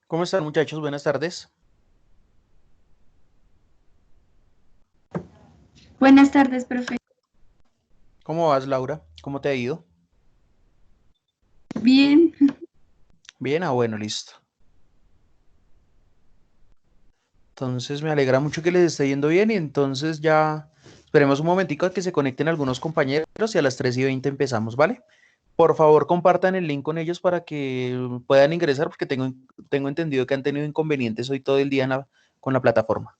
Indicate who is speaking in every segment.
Speaker 1: ¿Cómo están, muchachos? Buenas tardes.
Speaker 2: Buenas tardes, profe.
Speaker 1: ¿Cómo vas, Laura? ¿Cómo te ha ido?
Speaker 2: Bien,
Speaker 1: Bien, bueno, listo. Entonces me alegra mucho que les esté yendo bien y entonces ya esperemos un momentico a que se conecten algunos compañeros y a las 3:20 empezamos, ¿vale? Por favor, compartan el link con ellos para que puedan ingresar porque tengo entendido que han tenido inconvenientes hoy todo el día con la plataforma.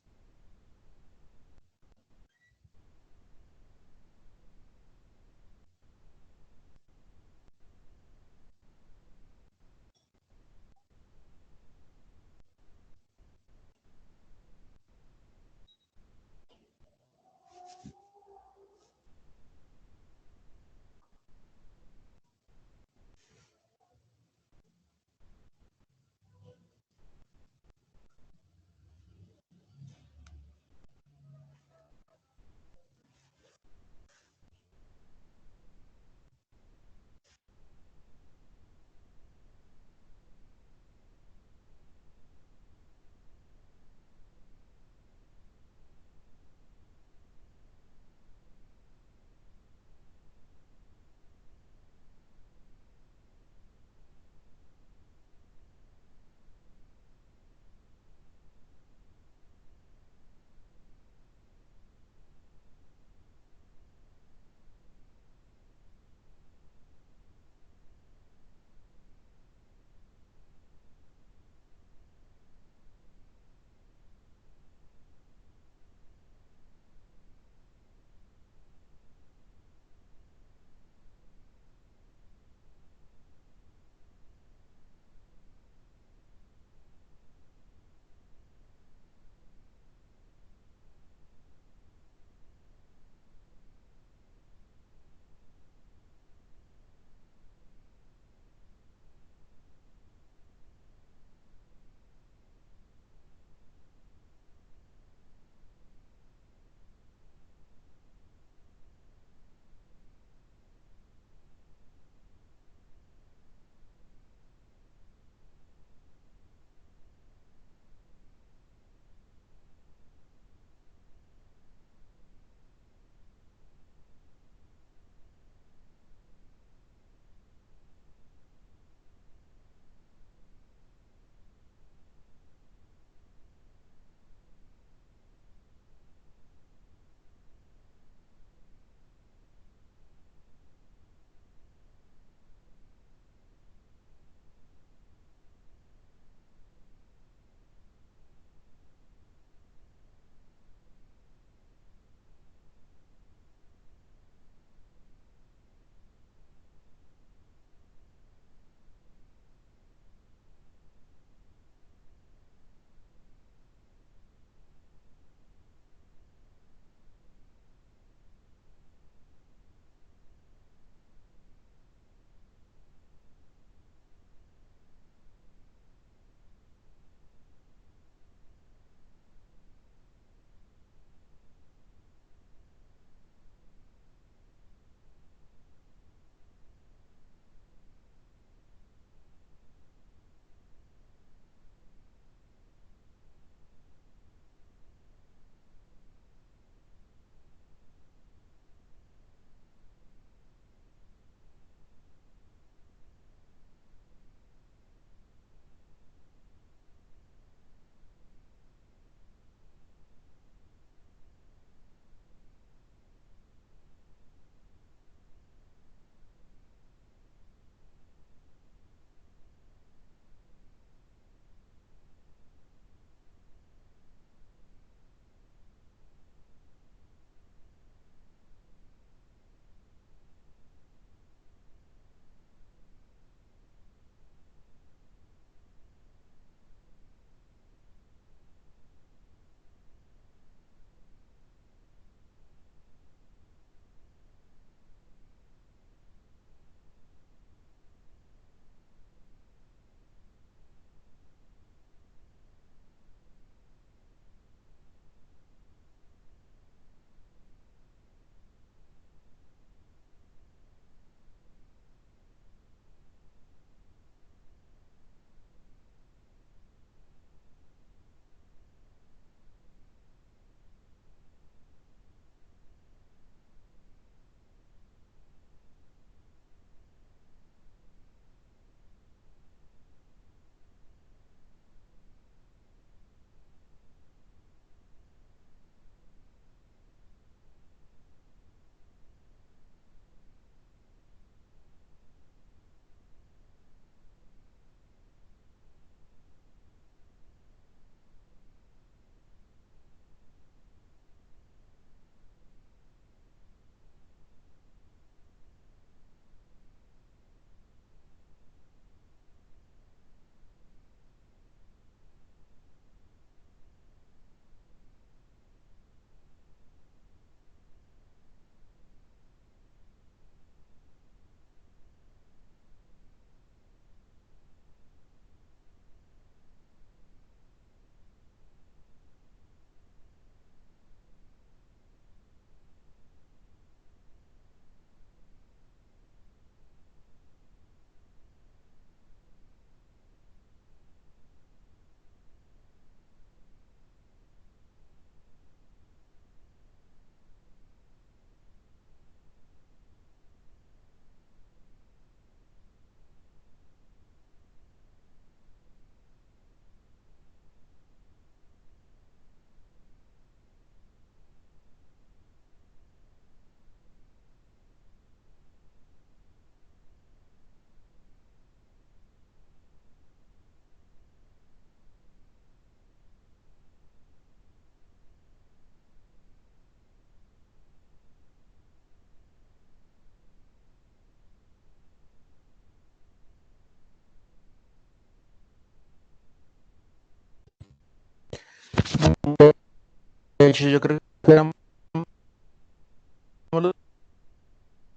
Speaker 1: Muchachos, yo creo que éramos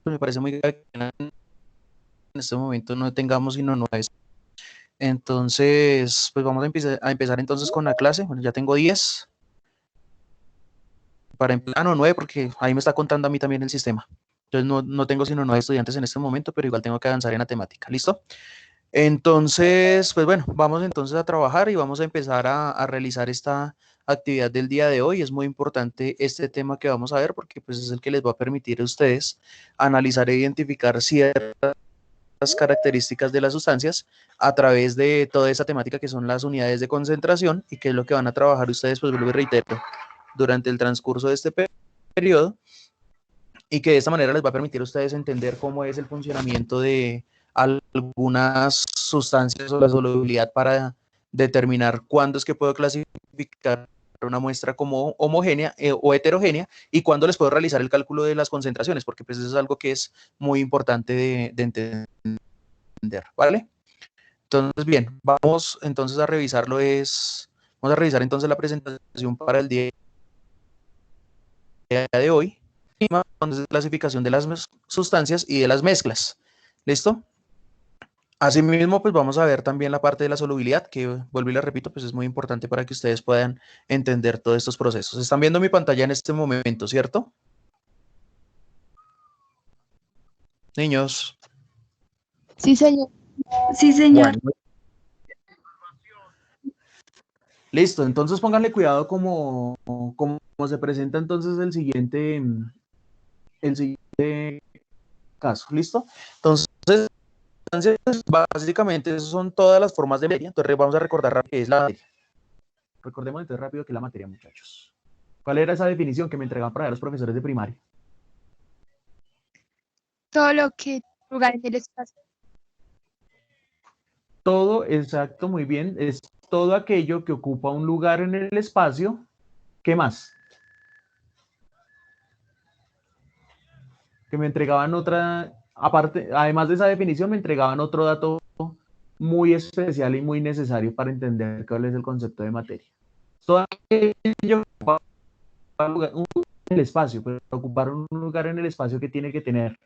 Speaker 1: me parece muy grave que en este momento no tengamos sino 9. Entonces, pues vamos a empezar entonces con la clase. Bueno, ya tengo 10. No, 9, porque ahí me está contando a mí también el sistema. Entonces no tengo sino 9 estudiantes en este momento, pero igual tengo que avanzar en la temática. ¿Listo? Entonces, pues bueno, vamos entonces a trabajar y vamos a empezar a realizar esta actividad del día de hoy. Es muy importante este tema que vamos a ver porque pues es el que les va a permitir a ustedes analizar e identificar ciertas características de las sustancias a través de toda esa temática que son las unidades de concentración y que es lo que van a trabajar ustedes, pues vuelvo y reitero, durante el transcurso de este periodo, y que de esta manera les va a permitir a ustedes entender cómo es el funcionamiento de algunas sustancias o la solubilidad para determinar cuándo es que puedo clasificar una muestra como homogénea o heterogénea y cuándo les puedo realizar el cálculo de las concentraciones, porque pues eso es algo que es muy importante de entender, ¿vale? Entonces, bien, vamos entonces a revisarlo, vamos a revisar entonces la presentación para el día de hoy, entonces clasificación de las sustancias y de las mezclas, ¿listo? Asimismo, pues vamos a ver también la parte de la solubilidad, que vuelvo y la repito, pues es muy importante para que ustedes puedan entender todos estos procesos. Están viendo mi pantalla en este momento, ¿cierto? Niños.
Speaker 3: Sí, señor.
Speaker 2: Sí, señor.
Speaker 1: Bueno, listo, entonces pónganle cuidado como se presenta entonces el siguiente caso, ¿listo? Entonces, básicamente esas son todas las formas de materia. Entonces vamos a recordar rápido qué es la materia. Recordemos entonces rápido qué es la materia, muchachos. ¿Cuál era esa definición que me entregaban para los profesores de primaria?
Speaker 3: Todo lo que lugar en el espacio.
Speaker 1: Todo, exacto, muy bien. Es todo aquello que ocupa un lugar en el espacio. ¿Qué más? Que me entregaban otra, aparte, además de esa definición, me entregaban otro dato muy especial y muy necesario para entender cuál es el concepto de materia. Todo aquello que ocupa un lugar en el espacio, pero ocupar un lugar en el espacio que tiene que tener.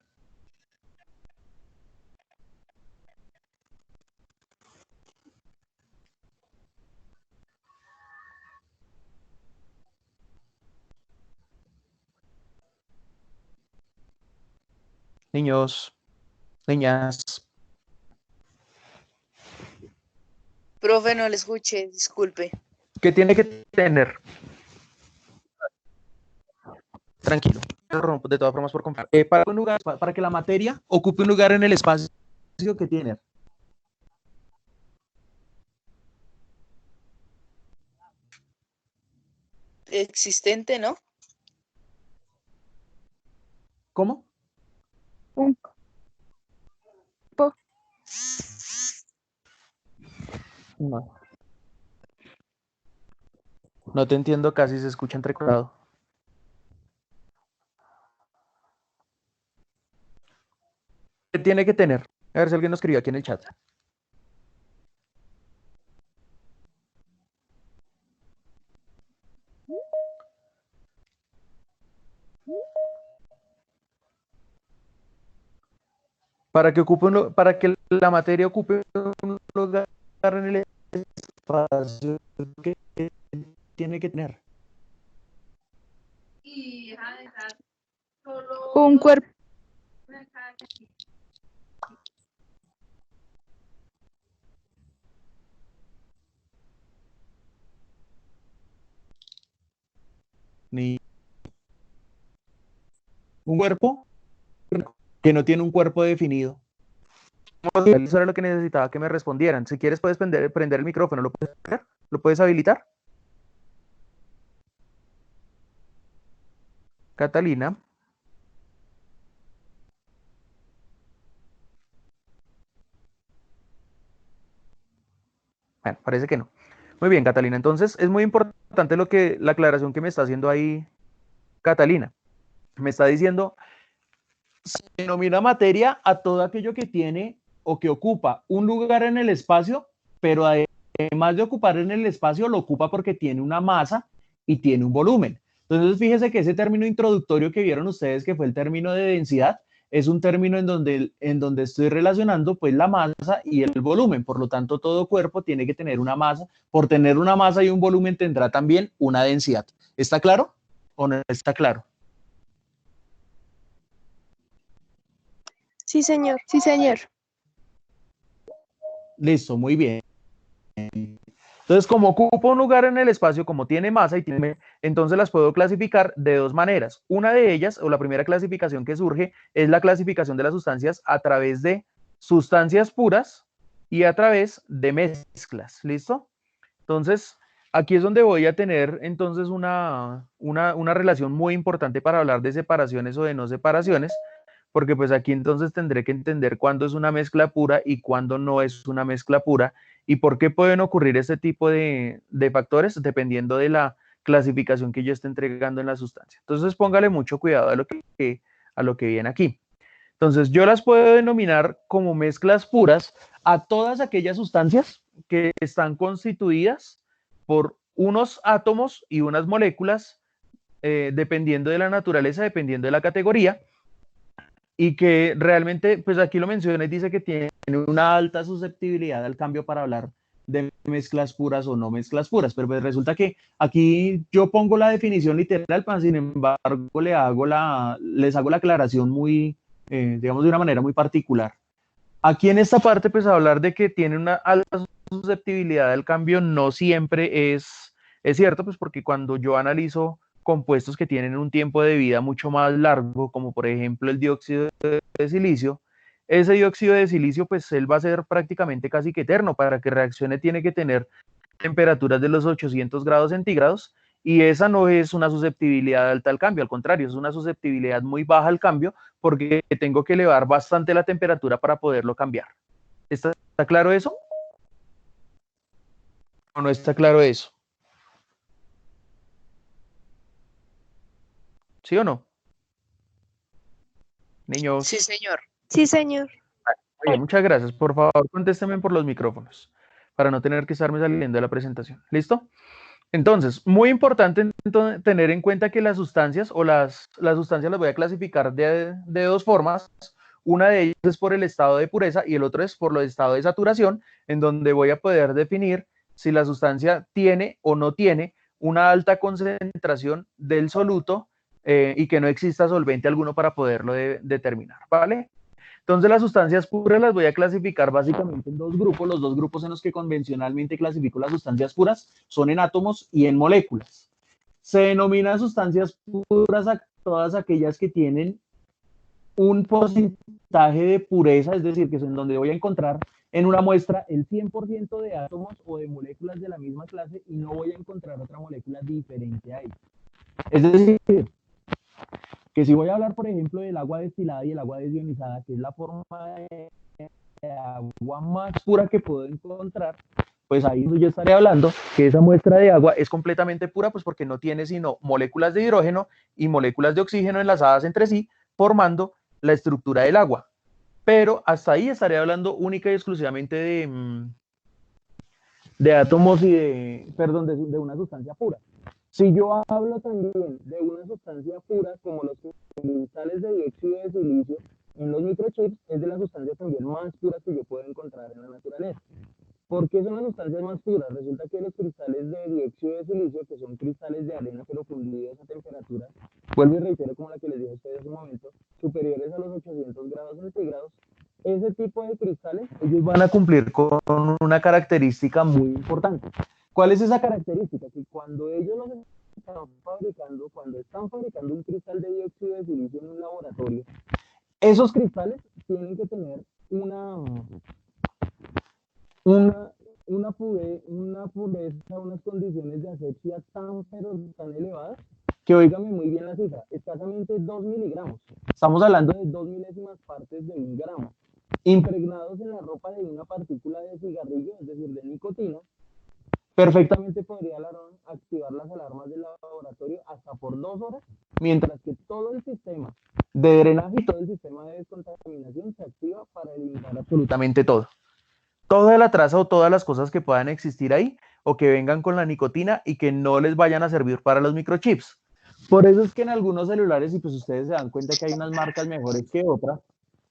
Speaker 1: Niños, niñas.
Speaker 4: Profe, no le escuché, disculpe.
Speaker 1: ¿Qué tiene que tener? Tranquilo. De todas formas, por comprar. Para que la materia ocupe un lugar en el espacio que tiene.
Speaker 4: Existente, ¿no?
Speaker 1: ¿Cómo?
Speaker 3: Un cuerpo.
Speaker 1: No. No te entiendo, casi se escucha entrecortado. ¿Qué tiene que tener? A ver si alguien nos escribió aquí en el chat. Para que la materia ocupe un lugar en el espacio, ¿qué tiene que tener?
Speaker 3: Un cuerpo.
Speaker 1: Ni un cuerpo que no tiene un cuerpo definido. Eso era lo que necesitaba que me respondieran. Si quieres puedes prender el micrófono, ¿lo puedes hacer? ¿Lo puedes habilitar? Catalina. Bueno, parece que no. Muy bien, Catalina. Entonces, es muy importante la aclaración que me está haciendo ahí Catalina. Me está diciendo, se denomina materia a todo aquello que tiene o que ocupa un lugar en el espacio, pero además de ocupar en el espacio, lo ocupa porque tiene una masa y tiene un volumen. Entonces, fíjese que ese término introductorio que vieron ustedes, que fue el término de densidad, es un término en donde estoy relacionando pues la masa y el volumen. Por lo tanto, todo cuerpo tiene que tener una masa. Por tener una masa y un volumen tendrá también una densidad. ¿Está claro o no está claro?
Speaker 3: Sí, señor. Sí, señor.
Speaker 1: Listo, muy bien. Entonces, como ocupa un lugar en el espacio, como tiene masa y tiene, entonces las puedo clasificar de dos maneras. Una de ellas, o la primera clasificación que surge, es la clasificación de las sustancias a través de sustancias puras y a través de mezclas. ¿Listo? Entonces, aquí es donde voy a tener entonces una relación muy importante para hablar de separaciones o de no separaciones, porque pues aquí entonces tendré que entender cuándo es una mezcla pura y cuándo no es una mezcla pura y por qué pueden ocurrir este tipo de factores dependiendo de la clasificación que yo esté entregando en la sustancia. Entonces póngale mucho cuidado a lo que viene aquí. Entonces yo las puedo denominar como mezclas puras a todas aquellas sustancias que están constituidas por unos átomos y unas moléculas, dependiendo de la naturaleza, dependiendo de la categoría, y que realmente, pues aquí lo menciona y dice que tiene una alta susceptibilidad al cambio para hablar de mezclas puras o no mezclas puras, pero pues resulta que aquí yo pongo la definición literal, pero sin embargo les hago la aclaración muy, digamos, de una manera muy particular. Aquí en esta parte, pues hablar de que tiene una alta susceptibilidad al cambio no siempre es cierto, pues porque cuando yo analizo compuestos que tienen un tiempo de vida mucho más largo, como por ejemplo el dióxido de silicio, ese dióxido de silicio, pues él va a ser prácticamente casi que eterno. Para que reaccione tiene que tener temperaturas de los 800 grados centígrados y esa no es una susceptibilidad alta al cambio, al contrario, es una susceptibilidad muy baja al cambio porque tengo que elevar bastante la temperatura para poderlo cambiar. ¿Está claro eso? ¿O no está claro eso? ¿Sí o no? Niños.
Speaker 4: Sí, señor.
Speaker 3: Sí, señor.
Speaker 1: Oye, muchas gracias. Por favor, contésteme por los micrófonos para no tener que estarme saliendo de la presentación. ¿Listo? Entonces, muy importante tener en cuenta que las sustancias o las sustancias las voy a clasificar de dos formas. Una de ellas es por el estado de pureza y el otro es por el estado de saturación, en donde voy a poder definir si la sustancia tiene o no tiene una alta concentración del soluto y que no exista solvente alguno para poderlo determinar, ¿vale? Entonces las sustancias puras las voy a clasificar básicamente en dos grupos. Los dos grupos en los que convencionalmente clasifico las sustancias puras son en átomos y en moléculas. Se denominan sustancias puras a todas aquellas que tienen un porcentaje de pureza, es decir, que es en donde voy a encontrar en una muestra el 100% de átomos o de moléculas de la misma clase y no voy a encontrar otra molécula diferente a ella. Es decir, que si voy a hablar, por ejemplo, del agua destilada y el agua desionizada, que es la forma de agua más pura que puedo encontrar, pues ahí yo estaré hablando que esa muestra de agua es completamente pura, pues porque no tiene sino moléculas de hidrógeno y moléculas de oxígeno enlazadas entre sí, formando la estructura del agua. Pero hasta ahí estaré hablando única y exclusivamente de átomos y de una sustancia pura. Si yo hablo también de una sustancia pura, como los cristales de dióxido de silicio en los microchips, es de las sustancias también más puras que yo puedo encontrar en la naturaleza. ¿Por qué son las sustancias más puras? Resulta que los cristales de dióxido de silicio, que son cristales de arena pero fundidos a temperatura, vuelvo y reitero como la que les dije a ustedes hace un momento, superiores a los 800 grados centígrados, ese tipo de cristales, ellos van a cumplir con una característica muy importante. ¿Cuál es esa característica? Que cuando ellos los cuando están fabricando un cristal de dióxido de silicio en un laboratorio, esos cristales tienen que tener una pureza, unas condiciones de asepsia pero tan elevadas, que oígame muy bien la cifra, escasamente 2 miligramos. Estamos hablando de 2 milésimas partes de un gramo, impregnados en la ropa de una partícula de cigarrillo, es decir, de nicotina. Perfectamente podría activar las alarmas del laboratorio hasta por 2 horas, mientras que todo el sistema de drenaje y todo el sistema de descontaminación se activa para eliminar absolutamente todo. Toda la traza o todas las cosas que puedan existir ahí o que vengan con la nicotina y que no les vayan a servir para los microchips. Por eso es que en algunos celulares, y pues ustedes se dan cuenta que hay unas marcas mejores que otras,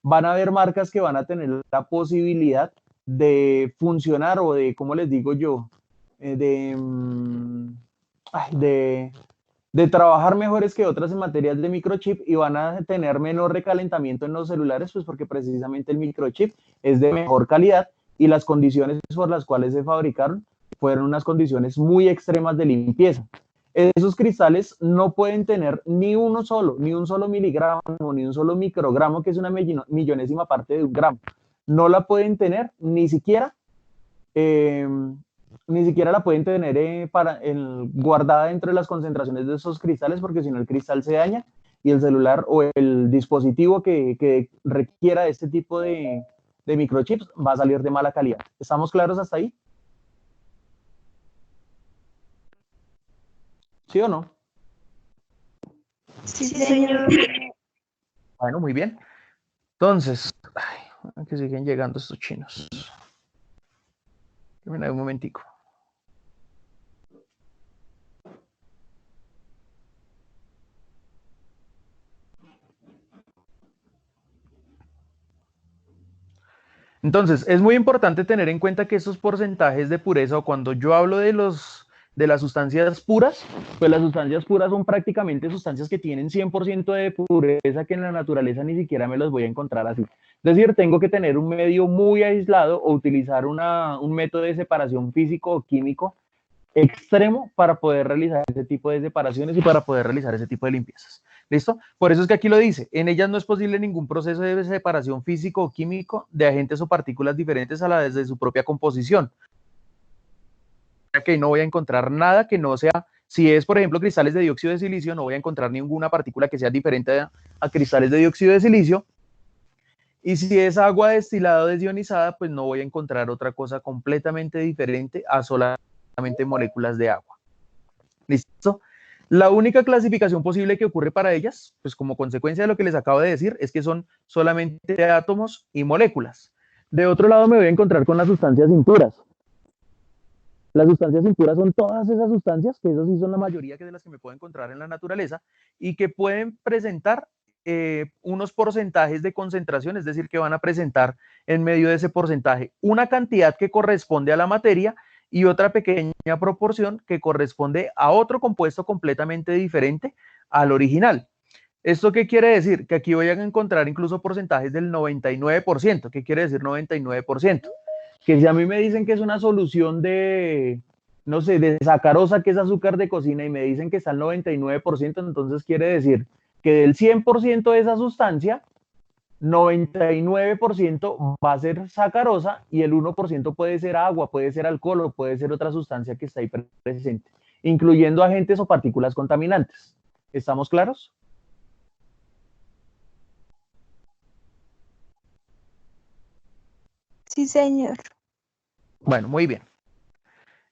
Speaker 1: van a haber marcas que van a tener la posibilidad de funcionar o de, ¿cómo les digo yo? De, ay, de trabajar mejores que otras en materias de microchip y van a tener menor recalentamiento en los celulares, pues porque precisamente el microchip es de mejor calidad y las condiciones por las cuales se fabricaron fueron unas condiciones muy extremas de limpieza. Esos cristales no pueden tener ni uno solo, ni un solo miligramo, ni un solo microgramo, que es una millonésima parte de un gramo. No la pueden tener eh, ni siquiera la pueden tener guardada dentro de las concentraciones de esos cristales, porque si no el cristal se daña y el celular o el dispositivo que requiera este tipo de microchips va a salir de mala calidad. ¿Estamos claros hasta ahí? ¿Sí o no?
Speaker 2: Sí, señor.
Speaker 1: Bueno, muy bien. Entonces, ay, que siguen llegando estos chinos. Termina un momentico. Entonces, es muy importante tener en cuenta que esos porcentajes de pureza, o cuando yo hablo de las sustancias puras, pues las sustancias puras son prácticamente sustancias que tienen 100% de pureza, que en la naturaleza ni siquiera me los voy a encontrar así. Es decir, tengo que tener un medio muy aislado o utilizar un método de separación físico o químico extremo para poder realizar ese tipo de separaciones y para poder realizar ese tipo de limpiezas. ¿Listo? Por eso es que aquí lo dice, en ellas no es posible ningún proceso de separación físico o químico de agentes o partículas diferentes a la desde su propia composición. Que no voy a encontrar nada que no sea, si es por ejemplo cristales de dióxido de silicio, no voy a encontrar ninguna partícula que sea diferente a cristales de dióxido de silicio. Y si es agua destilada o desionizada, pues no voy a encontrar otra cosa completamente diferente a solamente moléculas de agua. ¿Listo? La única clasificación posible que ocurre para ellas, pues como consecuencia de lo que les acabo de decir, es que son solamente átomos y moléculas. De otro lado me voy a encontrar con las sustancias impuras. Las sustancias impuras son todas esas sustancias, que esas sí son la mayoría de las que me puedo encontrar en la naturaleza, y que pueden presentar unos porcentajes de concentración, es decir, que van a presentar en medio de ese porcentaje una cantidad que corresponde a la materia y otra pequeña proporción que corresponde a otro compuesto completamente diferente al original. ¿Esto qué quiere decir? Que aquí voy a encontrar incluso porcentajes del 99%. ¿Qué quiere decir 99%? Que si a mí me dicen que es una solución de, no sé, de sacarosa, que es azúcar de cocina, y me dicen que está al 99%, entonces quiere decir que del 100% de esa sustancia, 99% va a ser sacarosa y el 1% puede ser agua, puede ser alcohol o puede ser otra sustancia que está ahí presente, incluyendo agentes o partículas contaminantes. ¿Estamos claros?
Speaker 3: Sí, señor.
Speaker 1: Bueno, muy bien.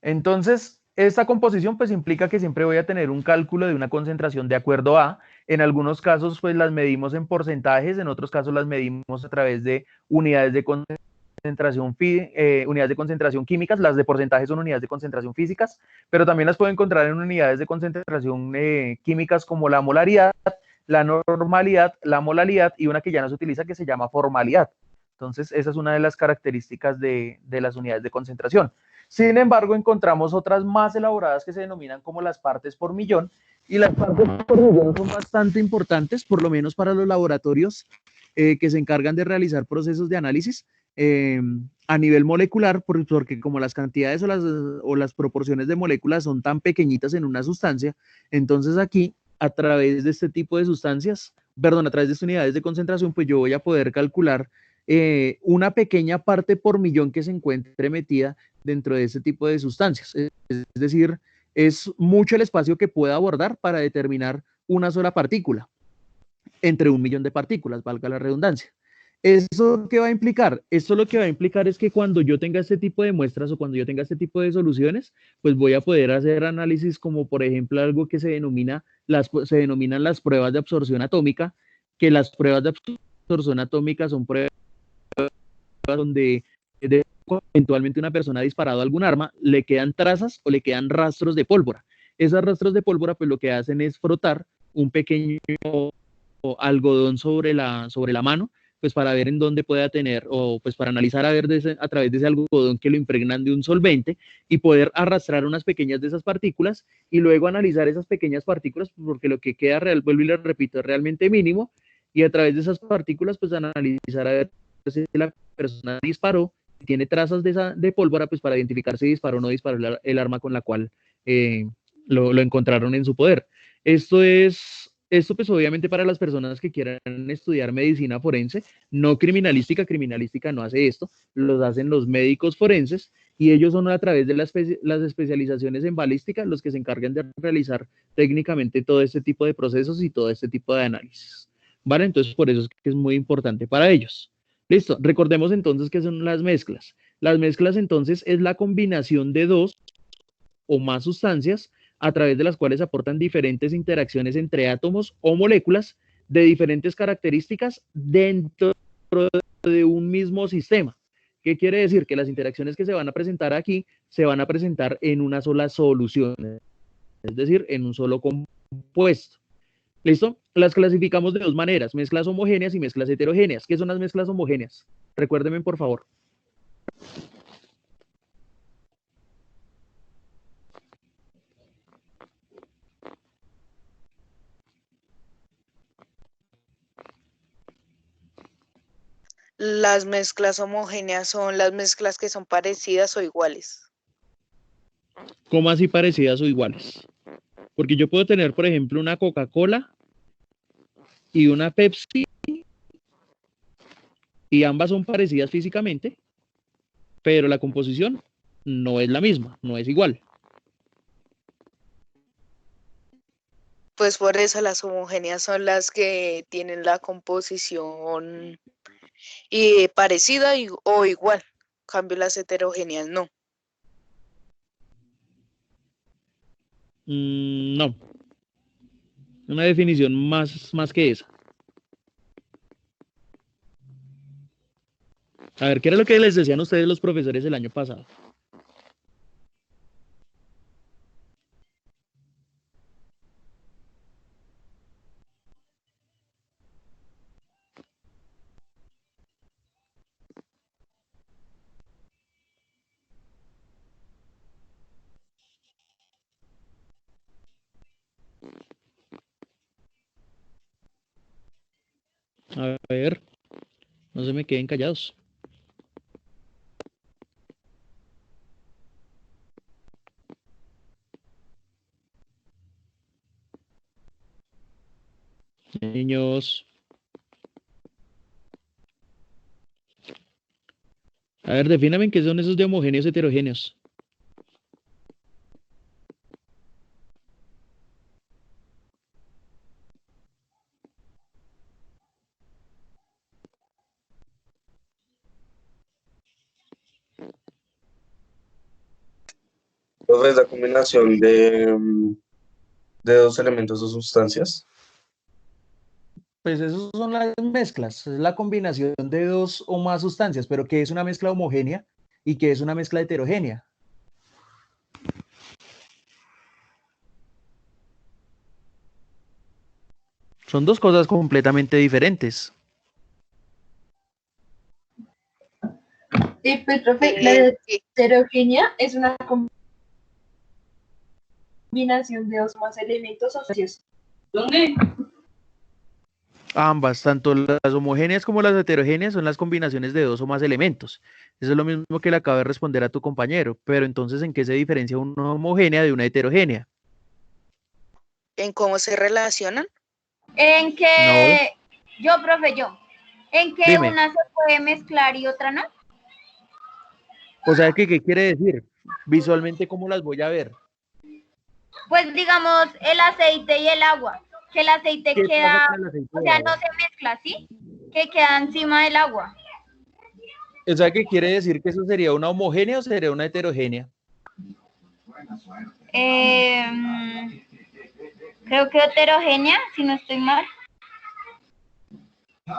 Speaker 1: Entonces, esta composición pues implica que siempre voy a tener un cálculo de una concentración de acuerdo a, en algunos casos pues las medimos en porcentajes, en otros casos las medimos a través de unidades de concentración químicas, las de porcentaje son unidades de concentración físicas, pero también las puedo encontrar en unidades de concentración químicas como la molaridad, la normalidad, la molalidad y una que ya no se utiliza que se llama formalidad. Entonces, esa es una de las características de las unidades de concentración. Sin embargo, encontramos otras más elaboradas que se denominan como las partes por millón, y las partes por millón son bastante importantes, por lo menos para los laboratorios que se encargan de realizar procesos de análisis a nivel molecular, porque como las cantidades o las proporciones de moléculas son tan pequeñitas en una sustancia, entonces aquí, a través de este tipo de sustancias, perdón, a través de estas unidades de concentración, pues yo voy a poder calcular una pequeña parte por millón que se encuentre metida dentro de ese tipo de sustancias. Es decir, es mucho el espacio que pueda abordar para determinar una sola partícula entre 1 millón de partículas, valga la redundancia. ¿Eso qué va a implicar? Esto lo que va a implicar es que cuando yo tenga este tipo de muestras o cuando yo tenga este tipo de soluciones, pues voy a poder hacer análisis como por ejemplo algo que se denominan las pruebas de absorción atómica, que las pruebas de absorción atómica son pruebas donde eventualmente una persona ha disparado algún arma, le quedan trazas o le quedan rastros de pólvora. Esas rastros de pólvora pues lo que hacen es frotar un pequeño algodón sobre la mano, pues para ver en dónde pueda tener, o pues para analizar a ver a través de ese algodón que lo impregnan de un solvente y poder arrastrar unas pequeñas de esas partículas y luego analizar esas pequeñas partículas, porque lo que queda real, vuelvo y le repito, es realmente mínimo, y a través de esas partículas pues analizar a ver si la persona disparó, tiene trazas de pólvora, pues para identificar si disparó o no disparó el arma con la cual lo encontraron en su poder. Esto pues obviamente para las personas que quieran estudiar medicina forense, no criminalística, criminalística no hace esto, los hacen los médicos forenses y ellos son a través de las especializaciones en balística los que se encargan de realizar técnicamente todo este tipo de procesos y todo este tipo de análisis. ¿Vale? Entonces por eso es que es muy importante para ellos. Listo, recordemos entonces qué son las mezclas. Las mezclas entonces es la combinación de dos o más sustancias a través de las cuales aportan diferentes interacciones entre átomos o moléculas de diferentes características dentro de un mismo sistema. ¿Qué quiere decir? Que las interacciones que se van a presentar aquí se van a presentar en una sola solución, es decir, en un solo compuesto. ¿Listo? Las clasificamos de dos maneras, mezclas homogéneas y mezclas heterogéneas. ¿Qué son las mezclas homogéneas? Recuérdenme, por favor.
Speaker 4: Las mezclas homogéneas son las mezclas que son parecidas o iguales.
Speaker 1: ¿Cómo así parecidas o iguales? Porque yo puedo tener, por ejemplo, una Coca-Cola y una Pepsi y ambas son parecidas físicamente, pero la composición no es la misma, no es igual.
Speaker 4: Pues por eso las homogéneas son las que tienen la composición parecida o igual. En cambio las heterogéneas no.
Speaker 1: No. Una definición más que esa. A ver, ¿qué era lo que les decían ustedes los profesores el año pasado? A ver, no se me queden callados. Niños. A ver, defíname qué son esos de homogéneos heterogéneos.
Speaker 5: Entonces, la combinación de dos elementos o sustancias.
Speaker 1: Pues esas son las mezclas, es la combinación de dos o más sustancias, pero ¿qué es una mezcla homogénea y qué es una mezcla heterogénea? Son dos cosas completamente diferentes.
Speaker 2: Sí, pues, profe, la heterogénea es una combinación de dos más elementos o sustancias. ¿Dónde?
Speaker 1: Ambas, tanto las homogéneas como las heterogéneas, son las combinaciones de dos o más elementos. Eso es lo mismo que le acabo de responder a tu compañero, pero entonces, ¿en qué se diferencia una homogénea de una heterogénea?
Speaker 4: ¿En cómo se relacionan?
Speaker 2: En que, profe, en que
Speaker 1: Dime.
Speaker 2: una se puede mezclar y otra no.
Speaker 1: O sea, ¿qué quiere decir? Visualmente, ¿cómo las voy a ver?
Speaker 2: Pues digamos el aceite y el agua, que el aceite
Speaker 1: ¿Qué
Speaker 2: queda,
Speaker 1: pasa con el aceite
Speaker 2: o
Speaker 1: de
Speaker 2: sea,
Speaker 1: agua?
Speaker 2: no se mezcla, ¿sí? Que queda encima del agua.
Speaker 1: O sea, ¿qué quiere decir que eso sería una homogénea o sería una heterogénea?
Speaker 2: Creo que heterogénea, si no estoy mal.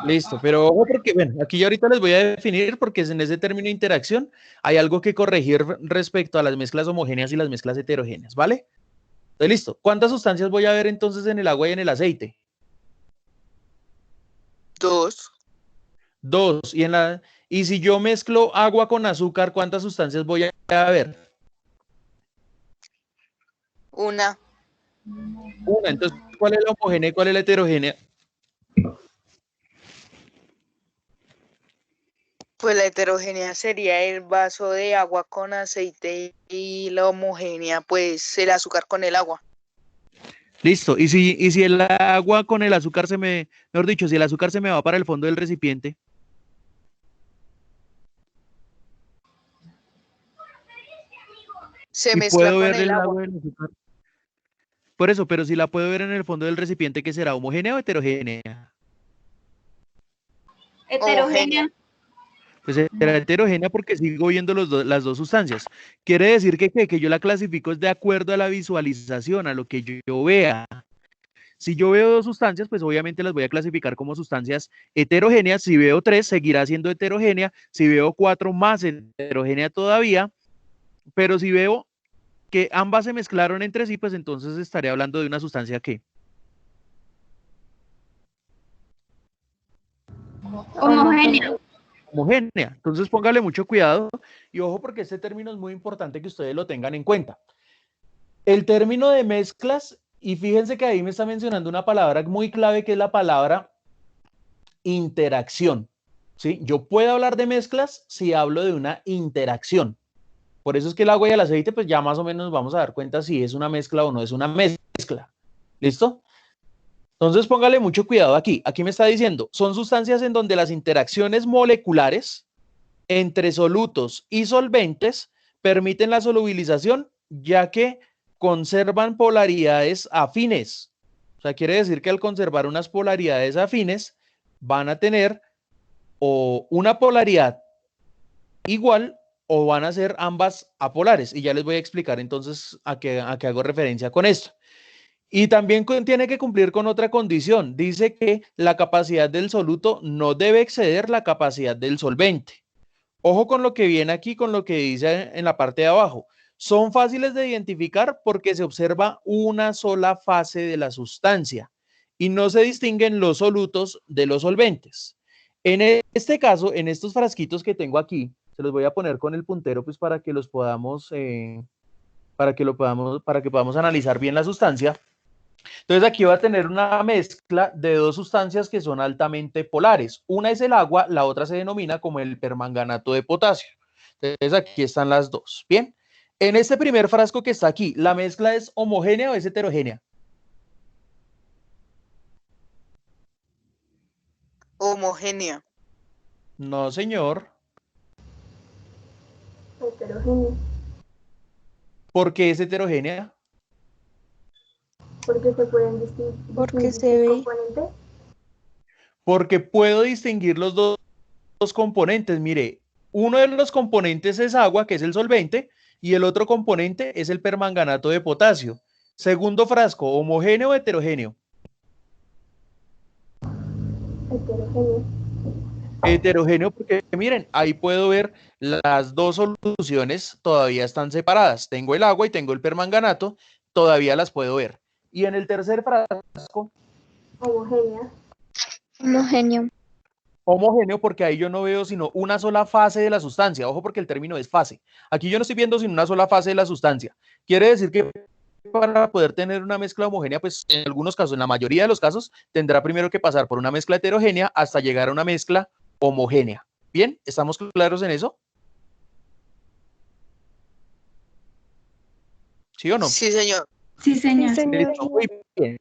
Speaker 1: Listo, pero ojo porque, bueno, aquí yo ahorita les voy a definir porque en ese término de interacción hay algo que corregir respecto a las mezclas homogéneas y las mezclas heterogéneas, ¿vale? Entonces, listo. ¿Cuántas sustancias voy a ver entonces en el agua y en el aceite?
Speaker 4: 2.
Speaker 1: 2. Y si yo mezclo agua con azúcar, ¿cuántas sustancias voy a ver?
Speaker 4: 1.
Speaker 1: Una. Entonces, ¿cuál es la homogénea y cuál es la heterogénea?
Speaker 4: Pues la heterogénea sería el vaso de agua con aceite y la homogénea, pues el azúcar con el agua.
Speaker 1: Listo. Y si el agua con el azúcar mejor dicho, si el azúcar se me va para el fondo del recipiente,
Speaker 4: Se
Speaker 1: y
Speaker 4: mezcla
Speaker 1: puedo
Speaker 4: con
Speaker 1: ver
Speaker 4: el
Speaker 1: el
Speaker 4: agua.
Speaker 1: agua del azúcar. Por eso, pero si la puedo ver en el fondo del recipiente, ¿qué será? ¿Homogénea o heterogénea?
Speaker 2: Heterogénea.
Speaker 1: Pues será heterogénea porque sigo viendo las dos sustancias. Quiere decir que yo la clasifico es de acuerdo a la visualización, a lo que yo vea. Si yo veo dos sustancias, pues obviamente las voy a clasificar como sustancias heterogéneas. Si veo 3, seguirá siendo heterogénea. Si veo 4, más heterogénea todavía. Pero si veo que ambas se mezclaron entre sí, pues entonces estaré hablando de una sustancia que
Speaker 2: Homogénea.
Speaker 1: homogénea. Entonces póngale mucho cuidado y ojo porque este término es muy importante que ustedes lo tengan en cuenta. El término de mezclas, y fíjense que ahí me está mencionando una palabra muy clave que es la palabra interacción. ¿Sí? Yo puedo hablar de mezclas si hablo de una interacción. Por eso es que el agua y el aceite, pues ya más o menos nos vamos a dar cuenta si es una mezcla o no es una mezcla. ¿Listo? Entonces póngale mucho cuidado aquí. Aquí me está diciendo, son sustancias en donde las interacciones moleculares entre solutos y solventes permiten la solubilización, ya que conservan polaridades afines. O sea, quiere decir que al conservar unas polaridades afines, van a tener o una polaridad igual o van a ser ambas apolares. Y ya les voy a explicar entonces a qué hago referencia con esto. Y también tiene que cumplir con otra condición. Dice que la capacidad del soluto no debe exceder la capacidad del solvente. Ojo con lo que viene aquí, con lo que dice en la parte de abajo. Son fáciles de identificar porque se observa una sola fase de la sustancia y no se distinguen los solutos de los solventes. En este caso, en estos frasquitos que tengo aquí, se los voy a poner con el puntero pues para que los podamos, para que podamos analizar bien la sustancia. Entonces aquí va a tener una mezcla de dos sustancias que son altamente polares. Una es el agua, la otra se denomina como el permanganato de potasio. Entonces aquí están las dos. Bien, en este primer frasco que está aquí, ¿la mezcla es homogénea o es heterogénea?
Speaker 4: Homogénea.
Speaker 1: No, señor.
Speaker 3: Heterogéneo.
Speaker 1: ¿Por qué es heterogénea?
Speaker 3: Porque se pueden distinguir.
Speaker 6: Porque se ve.
Speaker 3: Componentes.
Speaker 1: Porque puedo distinguir los dos componentes. Mire, uno de los componentes es agua, que es el solvente, y el otro componente es el permanganato de potasio. Segundo frasco, ¿homogéneo o heterogéneo?
Speaker 3: Heterogéneo.
Speaker 1: Heterogéneo porque miren, ahí puedo ver las dos soluciones todavía están separadas. Tengo el agua y tengo el permanganato, todavía las puedo ver. Y en el tercer frasco,
Speaker 3: Homogénea.
Speaker 6: Homogéneo.
Speaker 1: homogéneo porque ahí yo no veo sino una sola fase de la sustancia. Ojo porque el término es fase. Aquí yo no estoy viendo sino una sola fase de la sustancia. Quiere decir que para poder tener una mezcla homogénea, pues en algunos casos, en la mayoría de los casos, tendrá primero que pasar por una mezcla heterogénea hasta llegar a una mezcla homogénea. ¿Bien? ¿Estamos claros en eso? ¿Sí o no?
Speaker 4: Sí, señor.
Speaker 2: Sí, señor.
Speaker 3: Sí, señor.
Speaker 1: Listo, muy bien.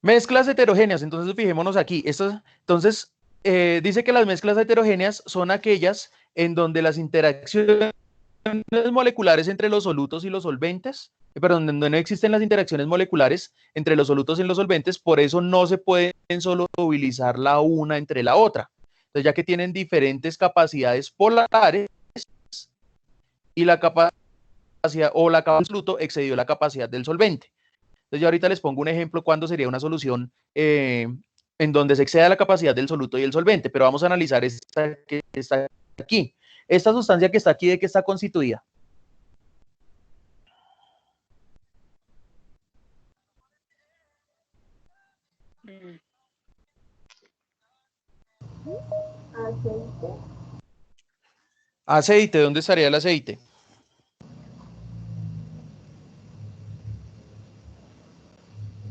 Speaker 1: Mezclas heterogéneas, entonces fijémonos aquí. Entonces, dice que las mezclas heterogéneas son aquellas en donde las interacciones moleculares entre los solutos y los solventes, perdón, donde no existen las interacciones moleculares entre los solutos y los solventes, por eso no se pueden solubilizar la una entre la otra. Entonces, ya que tienen diferentes capacidades polares y la capacidad del soluto excedió la capacidad del solvente. Entonces yo ahorita les pongo un ejemplo cuando sería una solución en donde se exceda la capacidad del soluto y el solvente, pero vamos a analizar esta que está aquí. Esta sustancia que está aquí, ¿de qué está constituida?
Speaker 4: Mm,
Speaker 3: aceite,
Speaker 1: Aceite, ¿dónde estaría el aceite?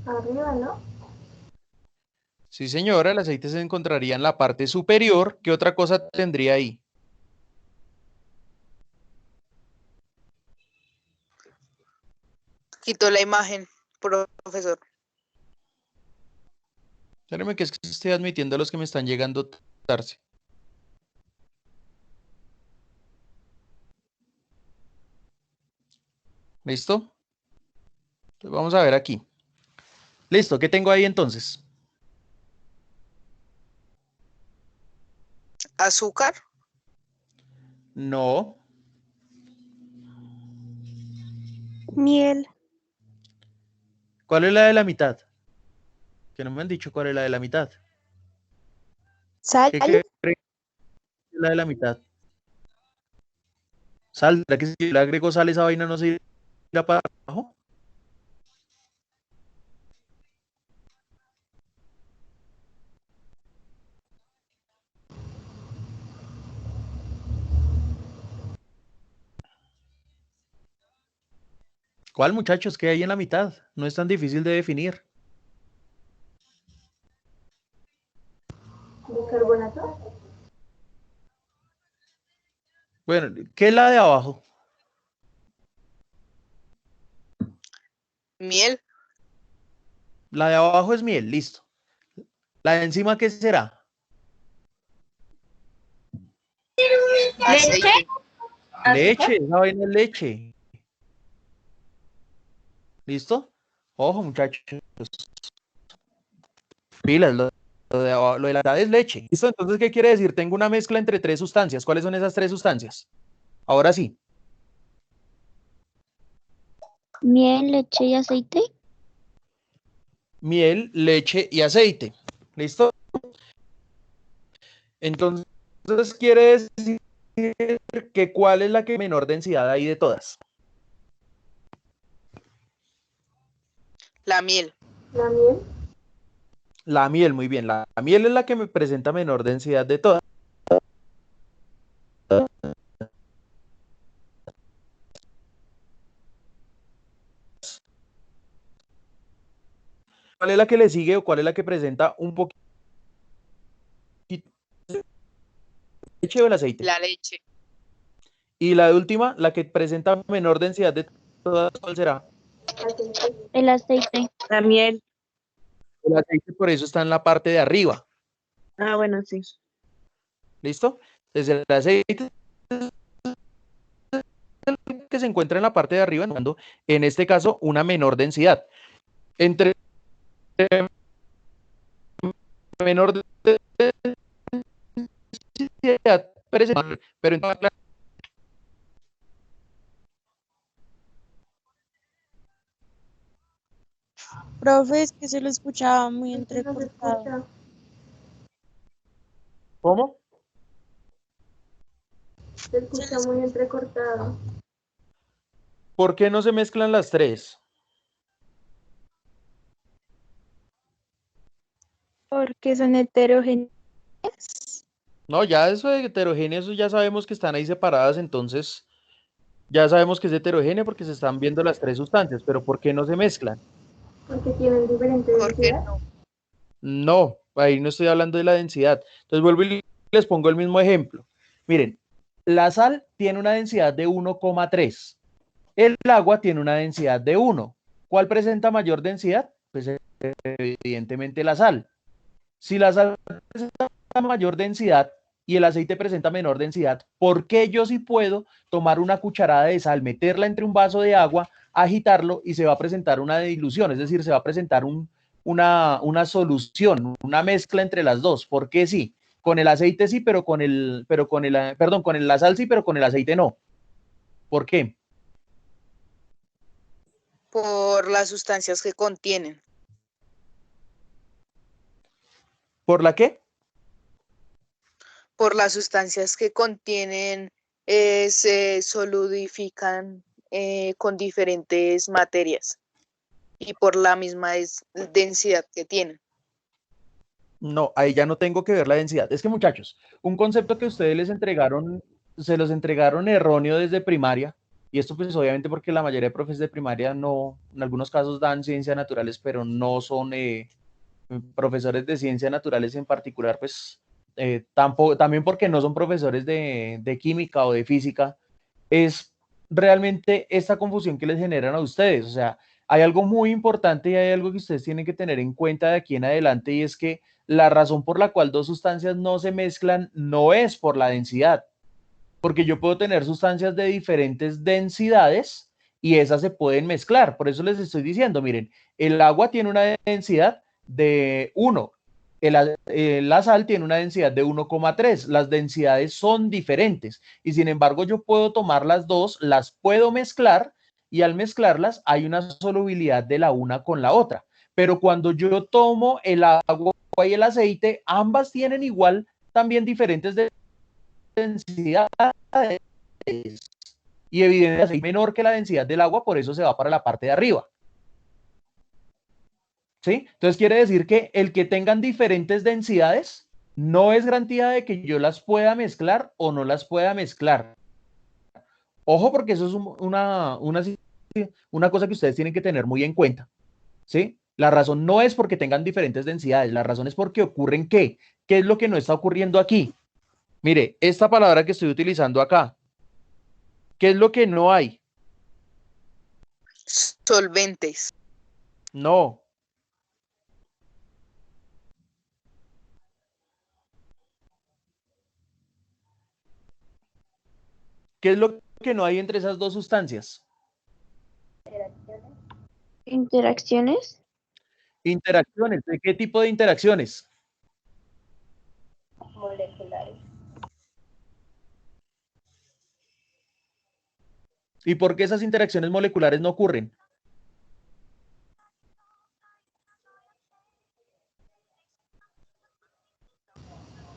Speaker 3: arriba, ¿no?
Speaker 1: Sí, señora, el aceite se encontraría en la parte superior. ¿Qué otra cosa tendría ahí?
Speaker 4: Quito la imagen, profesor.
Speaker 1: Espérame que es que estoy admitiendo a los que me están llegando tarde. ¿Listo? Entonces vamos a ver aquí. Listo, ¿qué tengo ahí entonces?
Speaker 4: Azúcar,
Speaker 1: No.
Speaker 6: Miel.
Speaker 1: ¿Cuál es la de la mitad? Que no me han dicho cuál es la de la mitad.
Speaker 6: Sal.
Speaker 1: ¿Qué creen que es la de la mitad? Sal, ¿será que si le agrego sal esa vaina no se irá para abajo? ¿Cuál, muchachos? ¿Qué hay en la mitad? No es tan difícil de definir.
Speaker 3: bicarbonato,
Speaker 1: Bueno, ¿qué es la de abajo?
Speaker 4: miel,
Speaker 1: La de abajo es miel, listo. ¿La de encima qué será?
Speaker 2: Leche,
Speaker 4: aceite.
Speaker 1: Leche,
Speaker 2: azúcar.
Speaker 1: esa vaina es leche. ¿Listo? Ojo, muchachos. Pilas, lo de la mitad es leche. ¿Listo? Entonces, ¿qué quiere decir? Tengo una mezcla entre tres sustancias. ¿Cuáles son esas tres sustancias? Ahora sí.
Speaker 6: Miel, leche y aceite.
Speaker 1: Miel, leche y aceite. ¿Listo? Entonces, quiere decir que ¿cuál es la que menor densidad hay de todas?
Speaker 4: La miel.
Speaker 3: la miel,
Speaker 1: La miel, muy bien. La miel es la que me presenta menor densidad de todas. ¿Cuál es la que le sigue o cuál es la que presenta un poquito de leche o el aceite?
Speaker 4: La leche.
Speaker 1: Y la última, la que presenta menor densidad de todas, ¿cuál será?
Speaker 3: aceite,
Speaker 6: El aceite.
Speaker 7: La miel.
Speaker 1: El aceite por eso está en la parte de arriba.
Speaker 7: Ah, bueno, sí.
Speaker 1: ¿Listo? Desde el aceite que se encuentra en la parte de arriba, en este caso, una menor densidad. Entre menor densidad, pero en toda
Speaker 8: Profe, es que se lo escuchaba muy
Speaker 3: es que no se
Speaker 8: entrecortado.
Speaker 3: escucha,
Speaker 1: ¿Cómo?
Speaker 3: se escucha muy entrecortado.
Speaker 1: ¿Por qué no se mezclan las tres?
Speaker 6: Porque son heterogéneas.
Speaker 1: No, ya eso de heterogéneo, eso ya sabemos que están ahí separadas, entonces ya sabemos que es heterogéneo porque se están viendo las tres sustancias, pero ¿por qué no se mezclan?
Speaker 3: Porque tienen diferente
Speaker 4: Porque
Speaker 3: densidad.
Speaker 4: no.
Speaker 1: No, ahí no estoy hablando de la densidad. Entonces vuelvo y les pongo el mismo ejemplo. Miren, la sal tiene una densidad de 1,3. El agua tiene una densidad de 1. ¿Cuál presenta mayor densidad? Pues evidentemente la sal. Si la sal presenta mayor densidad y el aceite presenta menor densidad, ¿por qué yo sí puedo tomar una cucharada de sal, meterla entre un vaso de agua, agitarlo y se va a presentar una dilución? Es decir, se va a presentar una solución, una mezcla entre las dos. ¿Por qué sí? Con el aceite sí, perdón, con la sal sí, pero con el aceite no. ¿Por qué?
Speaker 4: Por las sustancias que contienen.
Speaker 1: ¿Por la qué?
Speaker 4: Por las sustancias que contienen, se solidifican con diferentes materias y por la misma densidad que tienen.
Speaker 1: No, ahí ya no tengo que ver la densidad. Es que, muchachos, un concepto que ustedes les entregaron, se los entregaron erróneo desde primaria, y esto pues obviamente porque la mayoría de profes de primaria no, en algunos casos dan ciencias naturales, pero no son profesores de ciencias naturales en particular, pues tampoco, también porque no son profesores de química o de física, es realmente esta confusión que les generan a ustedes. O sea, hay algo muy importante y hay algo que ustedes tienen que tener en cuenta de aquí en adelante, y es que la razón por la cual dos sustancias no se mezclan no es por la densidad, porque yo puedo tener sustancias de diferentes densidades y esas se pueden mezclar. Por eso les estoy diciendo, miren, el agua tiene una densidad de 1, la sal tiene una densidad de 1,3. Las densidades son diferentes y sin embargo yo puedo tomar las dos, las puedo mezclar y al mezclarlas hay una solubilidad de la una con la otra. Pero cuando yo tomo el agua y el aceite, ambas tienen igual también diferentes densidades y evidentemente es menor que la densidad del agua, por eso se va para la parte de arriba. ¿Sí? Entonces quiere decir que el que tengan diferentes densidades no es garantía de que yo las pueda mezclar o no las pueda mezclar. Ojo, porque eso es una cosa que ustedes tienen que tener muy en cuenta. ¿Sí? La razón no es porque tengan diferentes densidades, la razón es porque ocurren ¿qué? ¿Qué es lo que no está ocurriendo aquí? Mire, esta palabra que estoy utilizando acá, ¿qué es lo que no hay?
Speaker 4: Solventes.
Speaker 1: No. ¿Qué es lo que no hay entre esas dos sustancias?
Speaker 6: Interacciones.
Speaker 1: Interacciones. ¿De qué tipo de interacciones?
Speaker 3: Moleculares.
Speaker 1: ¿Y por qué esas interacciones moleculares no ocurren?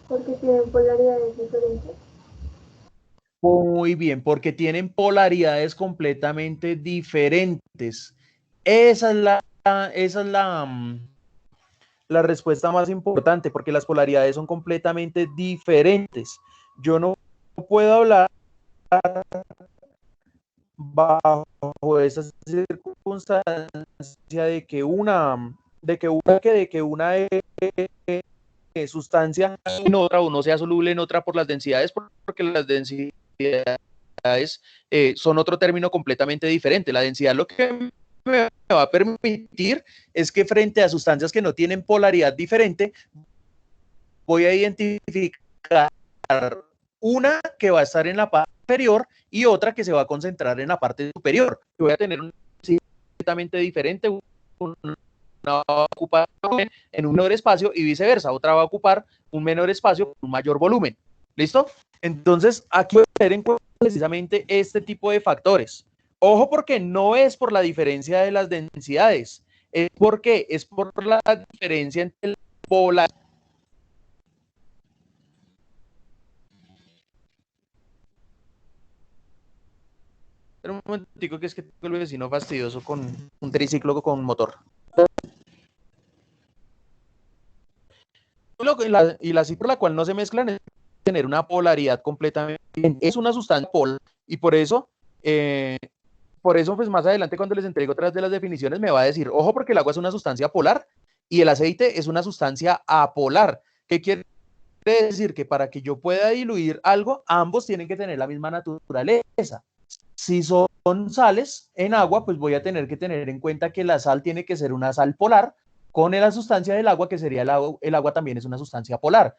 Speaker 3: Porque tienen polaridades diferentes.
Speaker 1: Muy bien, porque tienen polaridades completamente diferentes. Esa es la respuesta más importante, porque las polaridades son completamente diferentes. Yo no puedo hablar bajo esa circunstancia de que una sustancia en otra o no sea soluble en otra por las densidades, porque las densidades son otro término completamente diferente. La densidad lo que me va a permitir es que frente a sustancias que no tienen polaridad diferente, voy a identificar una que va a estar en la parte inferior y otra que se va a concentrar en la parte superior. Voy a tener un completamente diferente, una va a ocupar en un menor espacio y viceversa, otra va a ocupar un menor espacio con un mayor volumen. ¿Listo? Entonces, aquí voy a tener en cuenta precisamente este tipo de factores. Ojo, porque no es por la diferencia de las densidades, es porque es por la diferencia entre el polar. Pero un momentico, que es que tengo el vecino fastidioso con un triciclo con motor. Y la cifra por la cual no se mezclan es tener una polaridad completamente. Es una sustancia polar y por eso pues más adelante cuando les entrego otras de las definiciones me va a decir, ojo, porque el agua es una sustancia polar y el aceite es una sustancia apolar. ¿Qué quiere decir? Que para que yo pueda diluir algo, ambos tienen que tener la misma naturaleza. Si son sales en agua, pues voy a tener que tener en cuenta que la sal tiene que ser una sal polar con la sustancia del agua, que sería el agua también es una sustancia polar.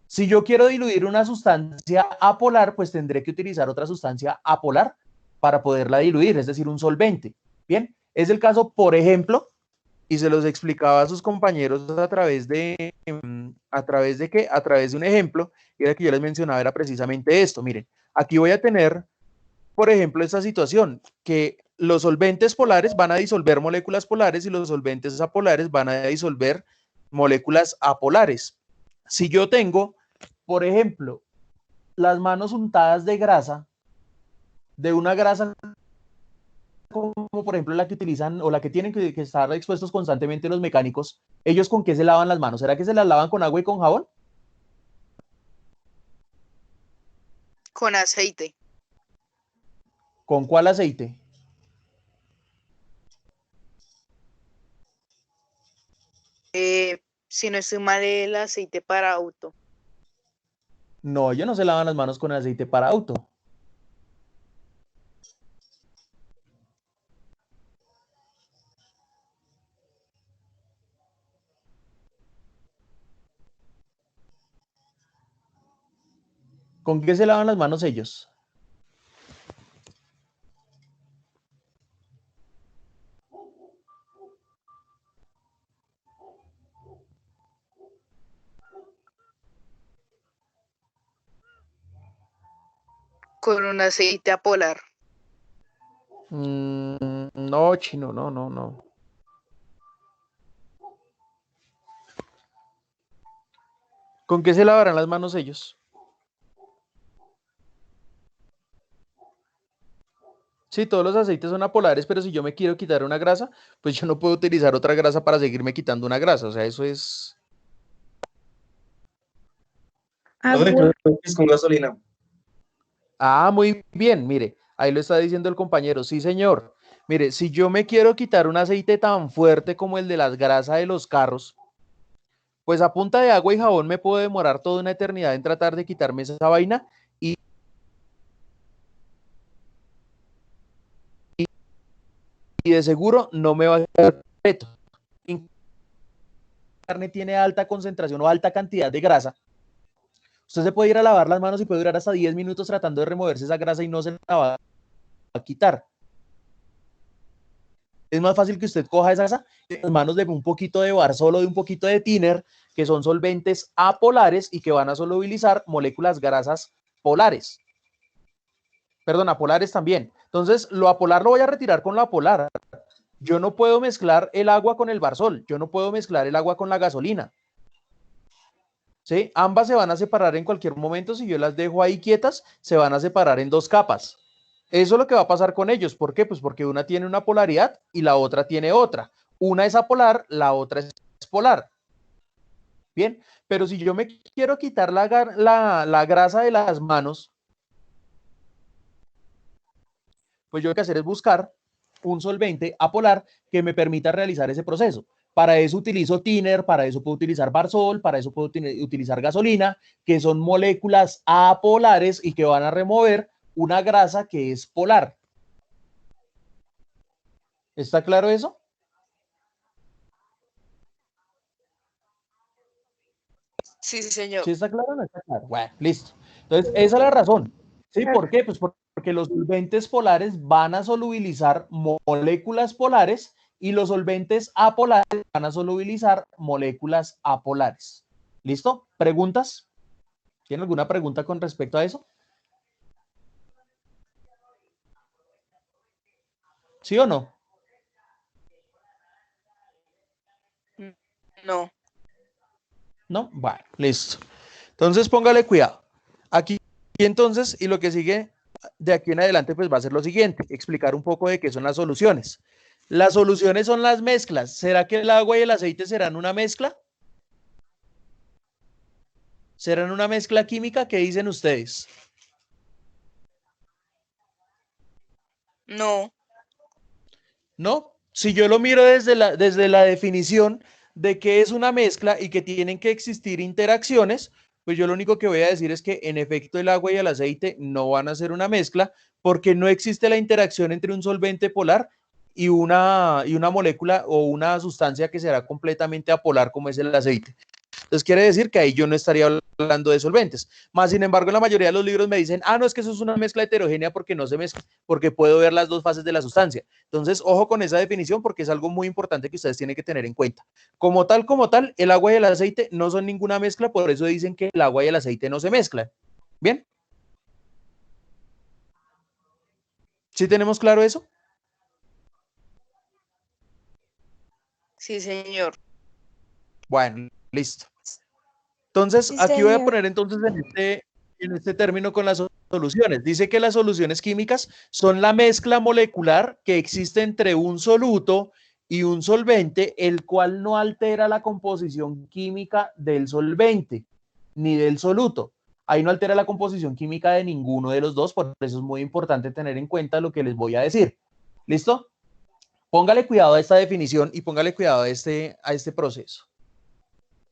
Speaker 1: Si yo quiero diluir una sustancia apolar, pues tendré que utilizar otra sustancia apolar para poderla diluir, es decir, un solvente. Bien, es el caso, por ejemplo, y se los explicaba a sus compañeros a través de qué, a través de un ejemplo, y era que yo les mencionaba, era precisamente esto. Miren, aquí voy a tener, por ejemplo, esta situación, que los solventes polares van a disolver moléculas polares y los solventes apolares van a disolver moléculas apolares. Si yo tengo, por ejemplo, las manos untadas de grasa, de una grasa como por ejemplo la que utilizan o la que tienen que estar expuestos constantemente los mecánicos, ¿ellos con qué se lavan las manos? ¿Será que se las lavan con agua y con jabón?
Speaker 4: Con aceite.
Speaker 1: ¿Con cuál aceite?
Speaker 4: Si no estoy mal, el aceite para auto.
Speaker 1: No, ellos no se lavan las manos con aceite para auto. ¿Con qué se lavan las manos ellos?
Speaker 4: Con un aceite apolar.
Speaker 1: No, chino, no. ¿Con qué se lavarán las manos ellos? Sí, todos los aceites son apolares, pero si yo me quiero quitar una grasa, pues yo no puedo utilizar otra grasa para seguirme quitando una grasa. O sea, eso es...
Speaker 5: Profe,
Speaker 8: Agua.
Speaker 5: creo que es con gasolina.
Speaker 1: Ah, muy bien, mire, ahí lo está diciendo el compañero. Sí, señor. Mire, si yo me quiero quitar un aceite tan fuerte como el de las grasas de los carros, pues a punta de agua y jabón me puedo demorar toda una eternidad en tratar de quitarme esa vaina y de seguro no me va a quedar completo. La carne tiene alta concentración o alta cantidad de grasa. Usted se puede ir a lavar las manos y puede durar hasta 10 minutos tratando de removerse esa grasa y no se la va a quitar. Es más fácil que usted coja esa grasa en las manos de un poquito de barzol o de un poquito de thinner, que son solventes apolares y que van a solubilizar moléculas grasas polares. Perdón, apolares también. Entonces, lo apolar lo voy a retirar con lo apolar. Yo no puedo mezclar el agua con el barzol. Yo no puedo mezclar el agua con la gasolina. ¿Sí? Ambas se van a separar en cualquier momento. Si yo las dejo ahí quietas, se van a separar en dos capas. Eso es lo que va a pasar con ellos. ¿Por qué? Pues porque una tiene una polaridad y la otra tiene otra. Una es apolar, la otra es polar. Bien, pero si yo me quiero quitar la grasa de las manos, pues yo lo que hacer es buscar un solvente apolar que me permita realizar ese proceso. Para eso utilizo thinner, para eso puedo utilizar barzol, para eso puedo utilizar gasolina, que son moléculas apolares y que van a remover una grasa que es polar. ¿Está claro eso?
Speaker 4: Sí, señor.
Speaker 1: ¿Sí está claro o no está claro? Bueno, listo. Entonces, esa es la razón. ¿Sí? ¿Por qué? Pues porque los solventes polares van a solubilizar moléculas polares y los solventes apolares van a solubilizar moléculas apolares. ¿Listo? ¿Preguntas? ¿Tienen alguna pregunta con respecto a eso? ¿Sí o no?
Speaker 4: No.
Speaker 1: ¿No? Bueno, listo. Entonces póngale cuidado. Aquí entonces, y lo que sigue de aquí en adelante, pues va a ser lo siguiente, explicar un poco de qué son las soluciones. Las soluciones son las mezclas. ¿Será que el agua y el aceite serán una mezcla? ¿Serán una mezcla química? ¿Qué dicen ustedes?
Speaker 4: No.
Speaker 1: ¿No? Si yo lo miro desde la definición de que es una mezcla y que tienen que existir interacciones, pues yo lo único que voy a decir es que en efecto el agua y el aceite no van a ser una mezcla porque no existe la interacción entre un solvente polar y una molécula o una sustancia que será completamente apolar como es el aceite. Entonces quiere decir que ahí yo no estaría hablando de solventes. Más sin embargo, en la mayoría de los libros me dicen, no, es que eso es una mezcla heterogénea porque no se mezcla, porque puedo ver las dos fases de la sustancia. Entonces, ojo con esa definición porque es algo muy importante que ustedes tienen que tener en cuenta. Como tal, el agua y el aceite no son ninguna mezcla, por eso dicen que el agua y el aceite no se mezclan. ¿Bien? ¿Sí tenemos claro eso?
Speaker 4: Sí, señor.
Speaker 1: Bueno, listo. Entonces,
Speaker 8: Sí,
Speaker 1: aquí voy a
Speaker 8: señor.
Speaker 1: poner entonces en este término con las soluciones. Dice que las soluciones químicas son la mezcla molecular que existe entre un soluto y un solvente, el cual no altera la composición química del solvente ni del soluto. Ahí no altera la composición química de ninguno de los dos, por eso es muy importante tener en cuenta lo que les voy a decir. ¿Listo? Póngale cuidado a esta definición y póngale cuidado a este proceso.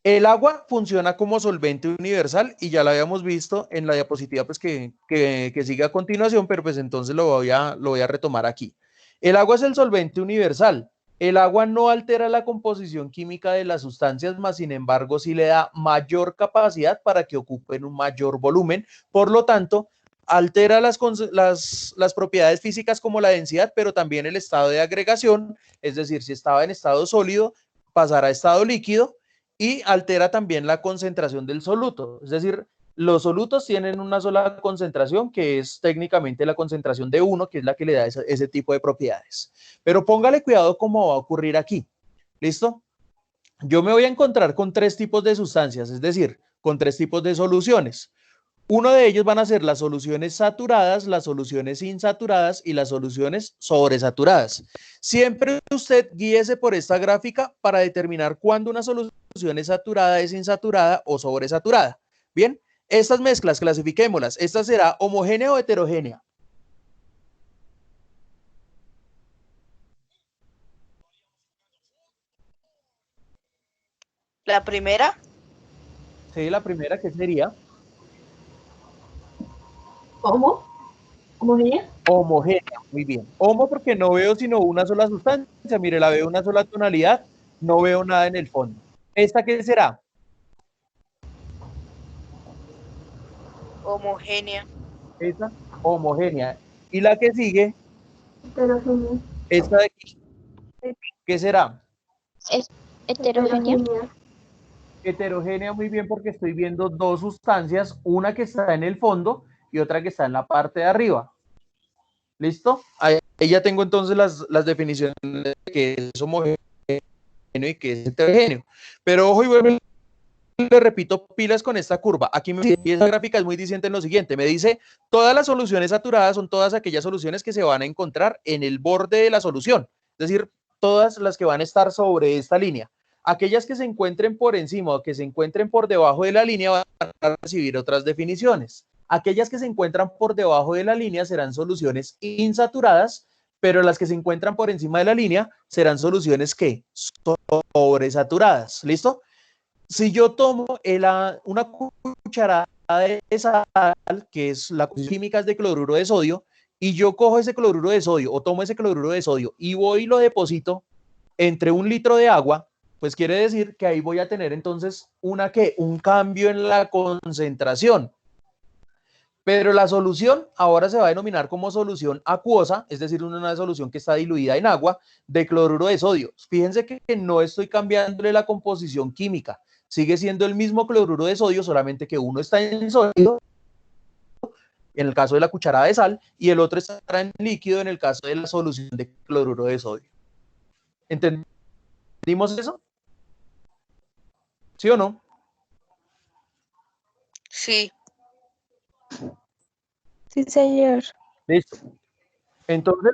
Speaker 1: El agua funciona como solvente universal y ya lo habíamos visto en la diapositiva pues que sigue a continuación, pero pues entonces lo voy a retomar aquí. El agua es el solvente universal. El agua no altera la composición química de las sustancias, más sin embargo sí le da mayor capacidad para que ocupen un mayor volumen. Por lo tanto, altera las propiedades físicas como la densidad, pero también el estado de agregación, es decir, si estaba en estado sólido, pasará a estado líquido, y altera también la concentración del soluto. Es decir, los solutos tienen una sola concentración, que es técnicamente la concentración de 1, que es la que le da ese tipo de propiedades. Pero póngale cuidado cómo va a ocurrir aquí. ¿Listo? Yo me voy a encontrar con 3 tipos de sustancias, es decir, con 3 tipos de soluciones. Uno de ellos van a ser las soluciones saturadas, las soluciones insaturadas y las soluciones sobresaturadas. Siempre usted guíese por esta gráfica para determinar cuándo una solución es saturada, es insaturada o sobresaturada. Bien, estas mezclas clasifiquémoslas. ¿Esta será homogénea o heterogénea?
Speaker 4: La primera,
Speaker 1: Sí, la primera, ¿qué sería?
Speaker 3: ¿Cómo? ¿Homogénea?
Speaker 1: Homogénea, muy bien. Homo porque no veo sino una sola sustancia. Mire, la veo una sola tonalidad, no veo nada en el fondo. ¿Esta qué será?
Speaker 4: homogénea,
Speaker 1: Esta, homogénea. Y la que sigue,
Speaker 3: Heterogénea.
Speaker 1: esta de aquí, ¿qué será?
Speaker 6: Es heterogénea.
Speaker 1: Heterogénea, muy bien, porque estoy viendo 2 sustancias, una que está en el fondo y otra que está en la parte de arriba. ¿Listo? Ahí ya tengo entonces las definiciones de que es homogéneo y que es heterogéneo. Pero ojo, y le repito pilas con esta curva. Aquí me dice, y esta gráfica es muy diciente en lo siguiente, me dice, todas las soluciones saturadas son todas aquellas soluciones que se van a encontrar en el borde de la solución, es decir, todas las que van a estar sobre esta línea. Aquellas que se encuentren por encima o que se encuentren por debajo de la línea van a recibir otras definiciones. Aquellas que se encuentran por debajo de la línea serán soluciones insaturadas, pero las que se encuentran por encima de la línea serán soluciones que sobresaturadas. ¿Listo? Si yo tomo una cucharada de sal, que es la química de cloruro de sodio, y yo cojo ese cloruro de sodio o tomo ese cloruro de sodio y voy y lo deposito entre 1 litro de agua, pues quiere decir que ahí voy a tener entonces un cambio en la concentración. Pero la solución ahora se va a denominar como solución acuosa, es decir, una solución que está diluida en agua de cloruro de sodio. Fíjense que no estoy cambiándole la composición química, sigue siendo el mismo cloruro de sodio, solamente que uno está en sólido, en el caso de la cucharada de sal, y el otro estará en líquido en el caso de la solución de cloruro de sodio. ¿Entendimos eso? ¿Sí o no?
Speaker 4: sí,
Speaker 8: Sí, señor.
Speaker 1: Listo. Entonces,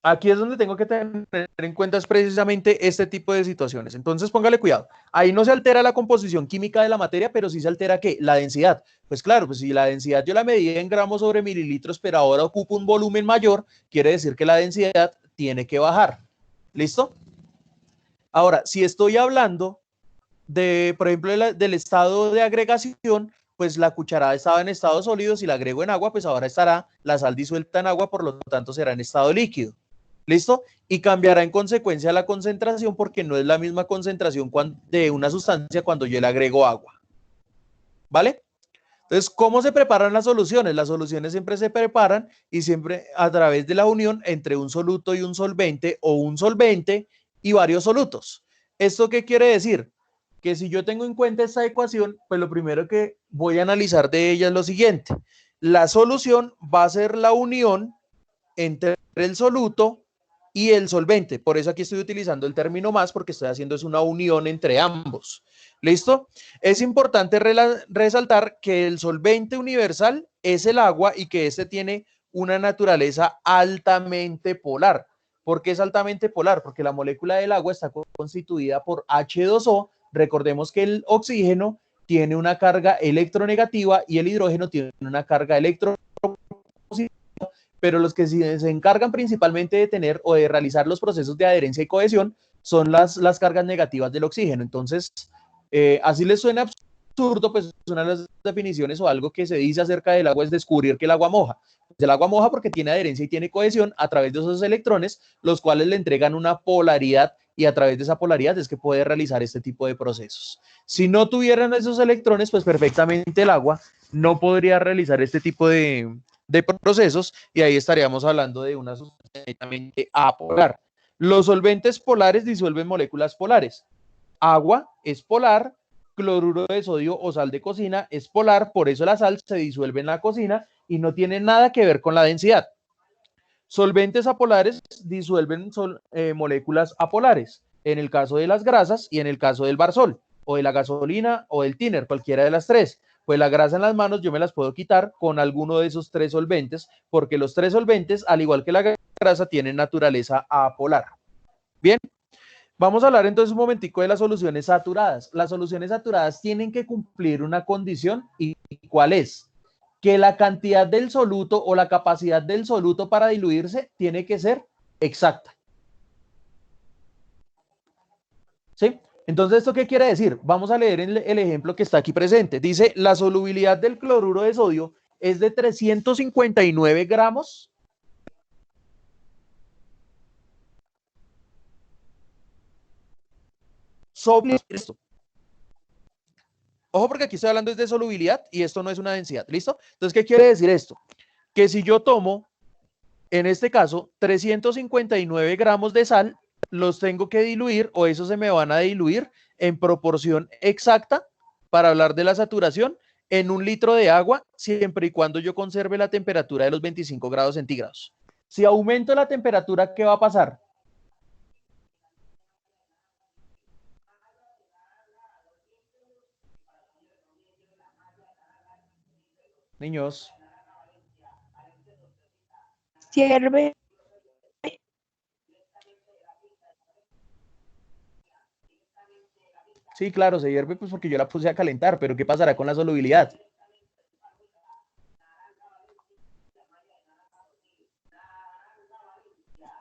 Speaker 1: aquí es donde tengo que tener en cuenta precisamente este tipo de situaciones. Entonces, póngale cuidado. Ahí no se altera la composición química de la materia, pero sí se altera ¿qué? La densidad. Pues claro, pues si la densidad yo la medía en gramos sobre mililitros, pero ahora ocupa un volumen mayor, quiere decir que la densidad tiene que bajar. ¿Listo? Ahora, si estoy hablando de, por ejemplo, del estado de agregación, pues la cucharada estaba en estado sólido, si la agrego en agua, pues ahora estará la sal disuelta en agua, por lo tanto será en estado líquido. ¿Listo? Y cambiará en consecuencia la concentración porque no es la misma concentración de una sustancia cuando yo le agrego agua. ¿Vale? Entonces, ¿cómo se preparan las soluciones? Las soluciones siempre se preparan y siempre a través de la unión entre un soluto y un solvente o un solvente y varios solutos. ¿Esto qué quiere decir? Que si yo tengo en cuenta esta ecuación, pues lo primero que voy a analizar de ella es lo siguiente. La solución va a ser la unión entre el soluto y el solvente. Por eso aquí estoy utilizando el término más porque estoy haciendo es una unión entre ambos. ¿Listo? Es importante resaltar que el solvente universal es el agua y que este tiene una naturaleza altamente polar. ¿Por qué es altamente polar? Porque la molécula del agua está constituida por H2O. Recordemos que el oxígeno tiene una carga electronegativa y el hidrógeno tiene una carga electropositiva, pero los que se encargan principalmente de tener o de realizar los procesos de adherencia y cohesión son las cargas negativas del oxígeno. Entonces, así les suena absurdo, pues una de las definiciones o algo que se dice acerca del agua es descubrir que el agua moja. Pues el agua moja porque tiene adherencia y tiene cohesión a través de esos electrones, los cuales le entregan una polaridad y a través de esa polaridad es que puede realizar este tipo de procesos. Si no tuvieran esos electrones, pues perfectamente el agua no podría realizar este tipo de procesos y ahí estaríamos hablando de una sustancia netamente apolar. Los solventes polares disuelven moléculas polares. Agua es polar, cloruro de sodio o sal de cocina es polar, por eso la sal se disuelve en la cocina y no tiene nada que ver con la densidad. Solventes apolares disuelven moléculas apolares, en el caso de las grasas y en el caso del barsol, o de la gasolina o del thinner, cualquiera de las tres. Pues la grasa en las manos yo me las puedo quitar con alguno de esos tres solventes, porque los tres solventes, al igual que la grasa, tienen naturaleza apolar. Bien, vamos a hablar entonces un momentico de las soluciones saturadas. Las soluciones saturadas tienen que cumplir una condición, ¿y cuál es? Que la cantidad del soluto o la capacidad del soluto para diluirse tiene que ser exacta. ¿Sí? Entonces, ¿esto qué quiere decir? Vamos a leer el ejemplo que está aquí presente. Dice, la solubilidad del cloruro de sodio es de 359 gramos sobre esto. Ojo, porque aquí estoy hablando de solubilidad y esto no es una densidad. ¿Listo? Entonces, ¿qué quiere decir esto? Que si yo tomo, en este caso, 359 gramos de sal, los tengo que diluir o esos se me van a diluir en proporción exacta para hablar de la saturación en 1 litro de agua, siempre y cuando yo conserve la temperatura de los 25 grados centígrados. Si aumento la temperatura, ¿qué va a pasar? Niños.
Speaker 8: Sirve.
Speaker 1: Sí, claro, se hierve pues porque yo la puse a calentar, pero ¿qué pasará con la solubilidad?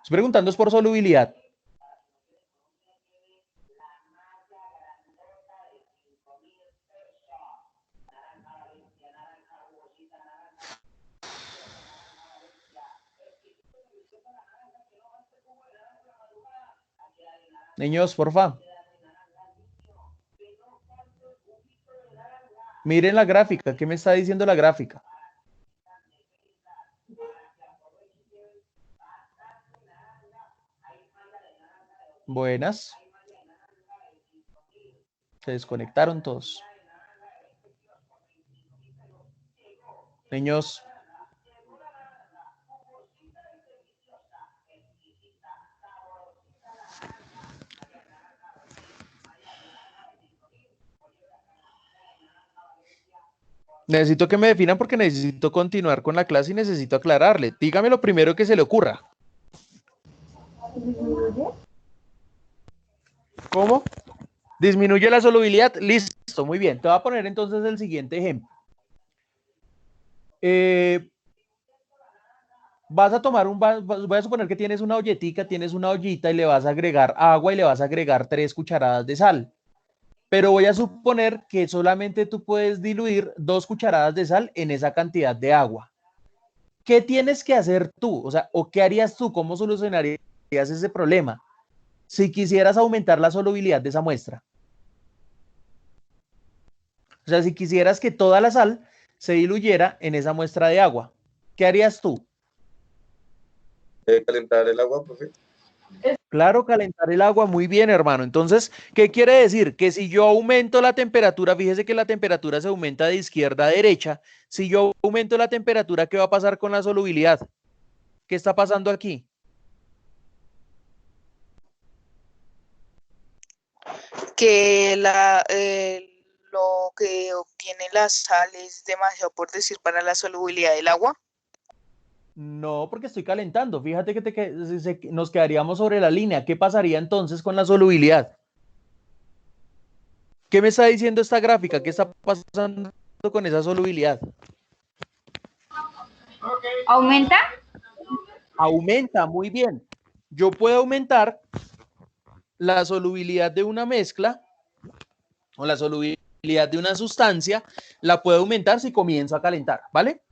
Speaker 1: Estoy preguntando es por solubilidad. Niños, porfa. Miren la gráfica. ¿Qué me está diciendo la gráfica? Buenas. Se desconectaron todos. Niños. Necesito que me definan porque necesito continuar con la clase y necesito aclararle. Dígame lo primero que se le ocurra. ¿Cómo? Disminuye la solubilidad. Listo, muy bien. Te voy a poner entonces el siguiente ejemplo. Vas a tomar voy a suponer que tienes una olletica, tienes una ollita y le vas a agregar agua y le vas a agregar 3 cucharadas de sal. Pero voy a suponer que solamente tú puedes diluir 2 cucharadas de sal en esa cantidad de agua. ¿Qué tienes que hacer tú? O sea, ¿o qué harías tú? ¿Cómo solucionarías ese problema? Si quisieras aumentar la solubilidad de esa muestra. O sea, si quisieras que toda la sal se diluyera en esa muestra de agua, ¿qué harías tú?
Speaker 5: Calentar el agua, profe.
Speaker 1: Claro, calentar el agua, muy bien, hermano. Entonces, ¿qué quiere decir? Que si yo aumento la temperatura, fíjese que la temperatura se aumenta de izquierda a derecha. Si yo aumento la temperatura, ¿qué va a pasar con la solubilidad? ¿Qué está pasando aquí?
Speaker 4: Que lo que tiene la sal es demasiado, por decir, para la solubilidad del agua?
Speaker 1: No, porque estoy calentando. Fíjate que nos quedaríamos sobre la línea. ¿Qué pasaría entonces con la solubilidad? ¿Qué me está diciendo esta gráfica? ¿Qué está pasando con esa solubilidad?
Speaker 2: ¿Aumenta?
Speaker 1: Aumenta, muy bien. Yo puedo aumentar la solubilidad de una mezcla o la solubilidad de una sustancia, la puedo aumentar si comienzo a calentar, ¿vale?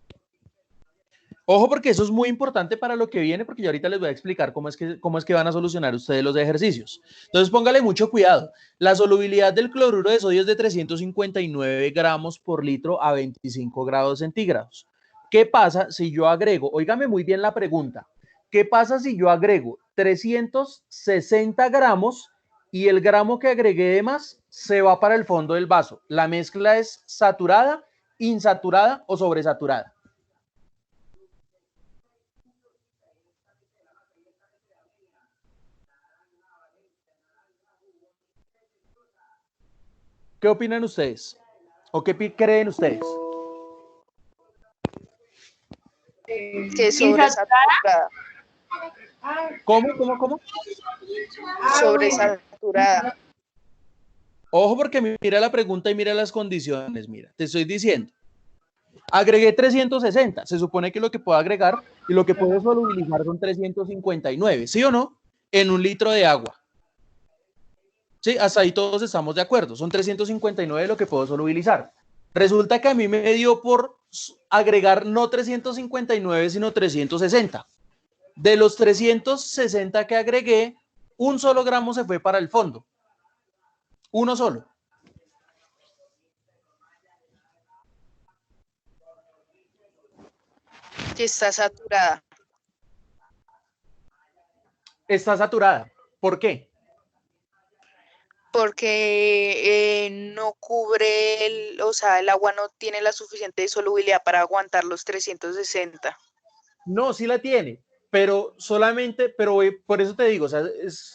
Speaker 1: Ojo, porque eso es muy importante para lo que viene, porque yo ahorita les voy a explicar cómo es que van a solucionar ustedes los ejercicios. Entonces, póngale mucho cuidado. La solubilidad del cloruro de sodio es de 359 gramos por litro a 25 grados centígrados. ¿Qué pasa si yo agrego, óigame muy bien la pregunta, qué pasa si yo agrego 360 gramos y el gramo que agregué de más se va para el fondo del vaso? ¿La mezcla es saturada, insaturada o sobresaturada? ¿Qué opinan ustedes? ¿O qué creen ustedes?
Speaker 4: Que es sobresaturada.
Speaker 1: ¿Cómo?
Speaker 4: Sobresaturada.
Speaker 1: Ojo, porque mira la pregunta y mira las condiciones. Mira, te estoy diciendo. Agregué 360. Se supone que lo que puedo agregar y lo que puedo solubilizar son 359. ¿Sí o no? En un litro de agua. Sí, hasta ahí todos estamos de acuerdo. Son 359 lo que puedo solubilizar. Resulta que a mí me dio por agregar no 359, sino 360. De los 360 que agregué, un solo gramo se fue para el fondo. Uno solo.
Speaker 4: Que está saturada.
Speaker 1: Está saturada. ¿Por qué?
Speaker 4: Porque no cubre, o sea, el agua no tiene la suficiente solubilidad para aguantar los 360.
Speaker 1: No, sí la tiene, pero solamente, por eso te digo, o sea,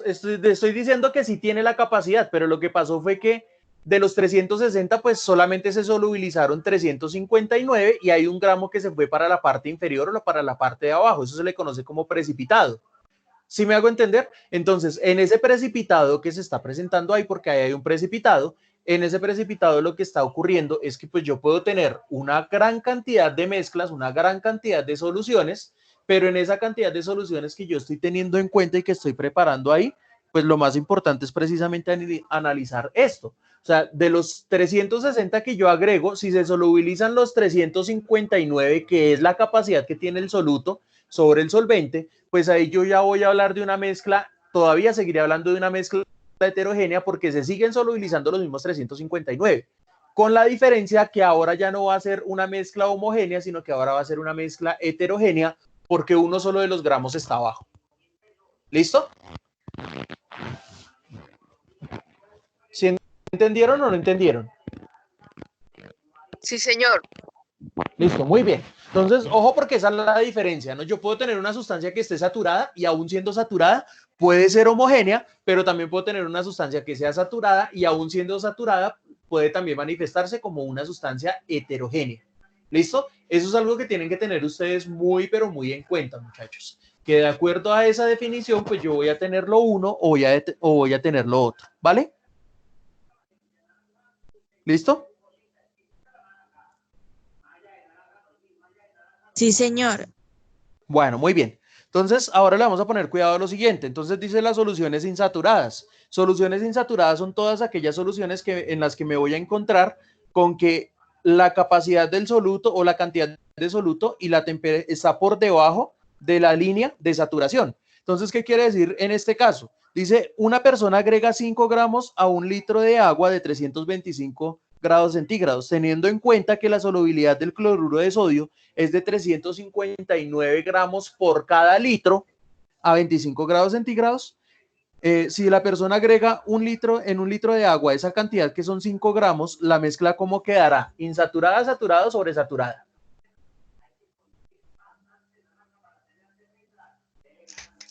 Speaker 1: estoy diciendo que sí tiene la capacidad, pero lo que pasó fue que de los 360, pues solamente se solubilizaron 359 y hay un gramo que se fue para la parte inferior o para la parte de abajo. Eso se le conoce como precipitado. ¿Sí me hago entender? Entonces, en ese precipitado que se está presentando ahí, porque ahí hay un precipitado, en ese precipitado lo que está ocurriendo es que pues yo puedo tener una gran cantidad de mezclas, una gran cantidad de soluciones, pero en esa cantidad de soluciones que yo estoy teniendo en cuenta y que estoy preparando ahí, pues lo más importante es precisamente analizar esto. O sea, de los 360 que yo agrego, si se solubilizan los 359, que es la capacidad que tiene el soluto sobre el solvente, pues ahí yo ya voy a hablar de una mezcla, todavía seguiré hablando de una mezcla heterogénea porque se siguen solubilizando los mismos 359, con la diferencia que ahora ya no va a ser una mezcla homogénea, sino que ahora va a ser una mezcla heterogénea porque uno solo de los gramos está abajo. ¿Listo? ¿Sí entendieron o no entendieron?
Speaker 4: Sí, señor.
Speaker 1: Listo, muy bien. Entonces, ojo porque esa es la diferencia, ¿no? Yo puedo tener una sustancia que esté saturada y aún siendo saturada puede ser homogénea, pero también puedo tener una sustancia que sea saturada y aún siendo saturada puede también manifestarse como una sustancia heterogénea. ¿Listo? Eso es algo que tienen que tener ustedes muy, pero muy en cuenta, muchachos. Que de acuerdo a esa definición, pues yo voy a tener lo uno o voy a tener lo otro, ¿vale? ¿Listo?
Speaker 8: Sí, señor.
Speaker 1: Bueno, muy bien. Entonces, ahora le vamos a poner cuidado a lo siguiente. Entonces, dice las soluciones insaturadas. Soluciones insaturadas son todas aquellas soluciones en las que me voy a encontrar con que la capacidad del soluto o la cantidad de soluto y la temperatura está por debajo de la línea de saturación. Entonces, ¿qué quiere decir en este caso? Dice, una persona agrega 5 gramos a un litro de agua de 325 grados centígrados, teniendo en cuenta que la solubilidad del cloruro de sodio es de 359 gramos por cada litro a 25 grados centígrados. Si la persona agrega en un litro de agua esa cantidad que son 5 gramos, la mezcla ¿cómo quedará? ¿Insaturada, saturada o sobresaturada?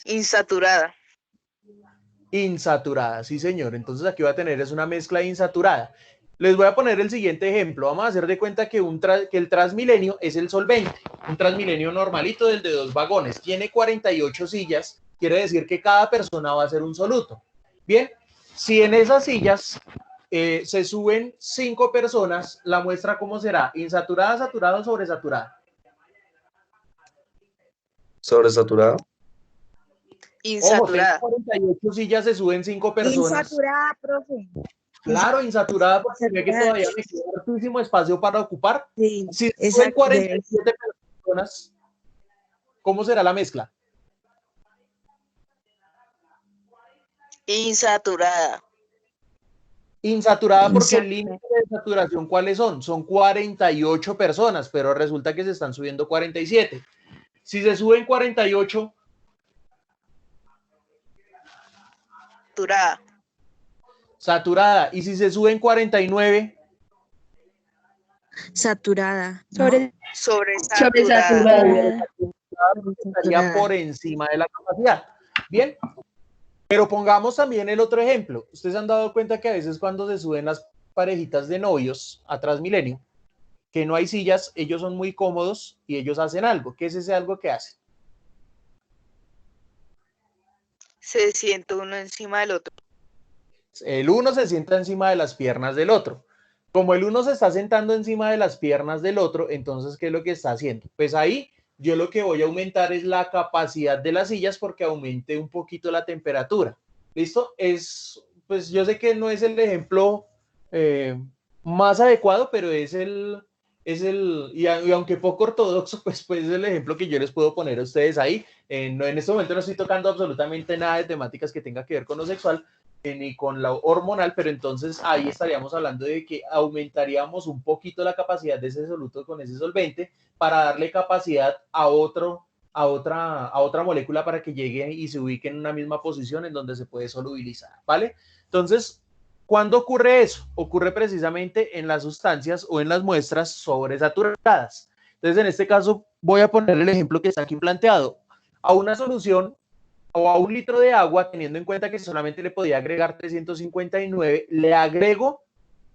Speaker 4: Insaturada.
Speaker 1: Insaturada, sí señor. Entonces aquí va a tener es una mezcla insaturada. Les voy a poner el siguiente ejemplo. Vamos a hacer de cuenta que, que el Transmilenio es el solvente. Un Transmilenio normalito del de 2 vagones. Tiene 48 sillas. Quiere decir que cada persona va a ser un soluto. Bien, si en esas sillas se suben 5 personas, la muestra ¿cómo será? ¿Insaturada, saturada o sobresaturada?
Speaker 5: Sobresaturado.
Speaker 4: Insaturada.
Speaker 1: Ojo, 48 sillas se suben 5 personas.
Speaker 8: Insaturada, profe.
Speaker 1: Claro, insaturada porque ve que todavía me queda hartísimo espacio para ocupar.
Speaker 8: Sí,
Speaker 1: Si suben
Speaker 8: exacto.
Speaker 1: 47 personas, ¿cómo será la mezcla?
Speaker 4: Insaturada.
Speaker 1: Insaturada porque el límite de saturación, ¿cuáles son? Son 48 personas, pero resulta que se están subiendo 47. Si se suben 48,
Speaker 4: Saturada.
Speaker 1: saturada. Y si se suben 49,
Speaker 8: Saturada.
Speaker 4: Sobresaturada.
Speaker 1: estaría por encima de la capacidad. Bien, pero pongamos también el otro ejemplo. Ustedes han dado cuenta que a veces cuando se suben las parejitas de novios a Transmilenio, que no hay sillas, ellos son muy cómodos y ellos hacen algo. ¿Qué es ese algo que hacen?
Speaker 4: Se siente uno encima del otro.
Speaker 1: El uno se sienta encima de las piernas del otro. Como el uno se está sentando encima de las piernas del otro, entonces, ¿qué es lo que está haciendo? Pues ahí yo lo que voy a aumentar es la capacidad de las sillas porque aumente un poquito la temperatura. ¿Listo? Pues yo sé que no es el ejemplo más adecuado, pero y aunque poco ortodoxo, pues es el ejemplo que yo les puedo poner a ustedes ahí. En este momento no estoy tocando absolutamente nada de temáticas que tenga que ver con lo sexual, ni con lo hormonal, pero entonces ahí estaríamos hablando de que aumentaríamos un poquito la capacidad de ese soluto con ese solvente para darle capacidad a otra molécula para que llegue y se ubique en una misma posición en donde se puede solubilizar, ¿vale? Entonces, ¿cuándo ocurre eso? Ocurre precisamente en las sustancias o en las muestras sobresaturadas. Entonces, en este caso, voy a poner el ejemplo que está aquí planteado. A una solución o a 1 litro de agua, teniendo en cuenta que solamente le podía agregar 359, le agrego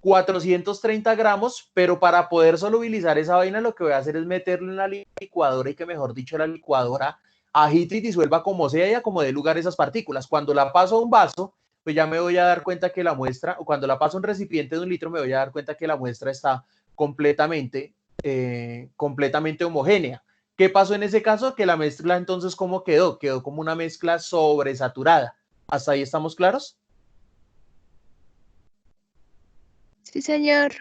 Speaker 1: 430 gramos, pero para poder solubilizar esa vaina lo que voy a hacer es meterlo en la licuadora y que, mejor dicho, la licuadora agite y disuelva como sea y acomode lugar esas partículas. Cuando la paso a un vaso, pues ya me voy a dar cuenta que la muestra, o cuando la paso a un recipiente de 1 litro, me voy a dar cuenta que la muestra está completamente homogénea. ¿Qué pasó en ese caso? Que la mezcla entonces, ¿cómo quedó? Quedó como una mezcla sobresaturada. ¿Hasta ahí estamos claros?
Speaker 6: Sí, señor.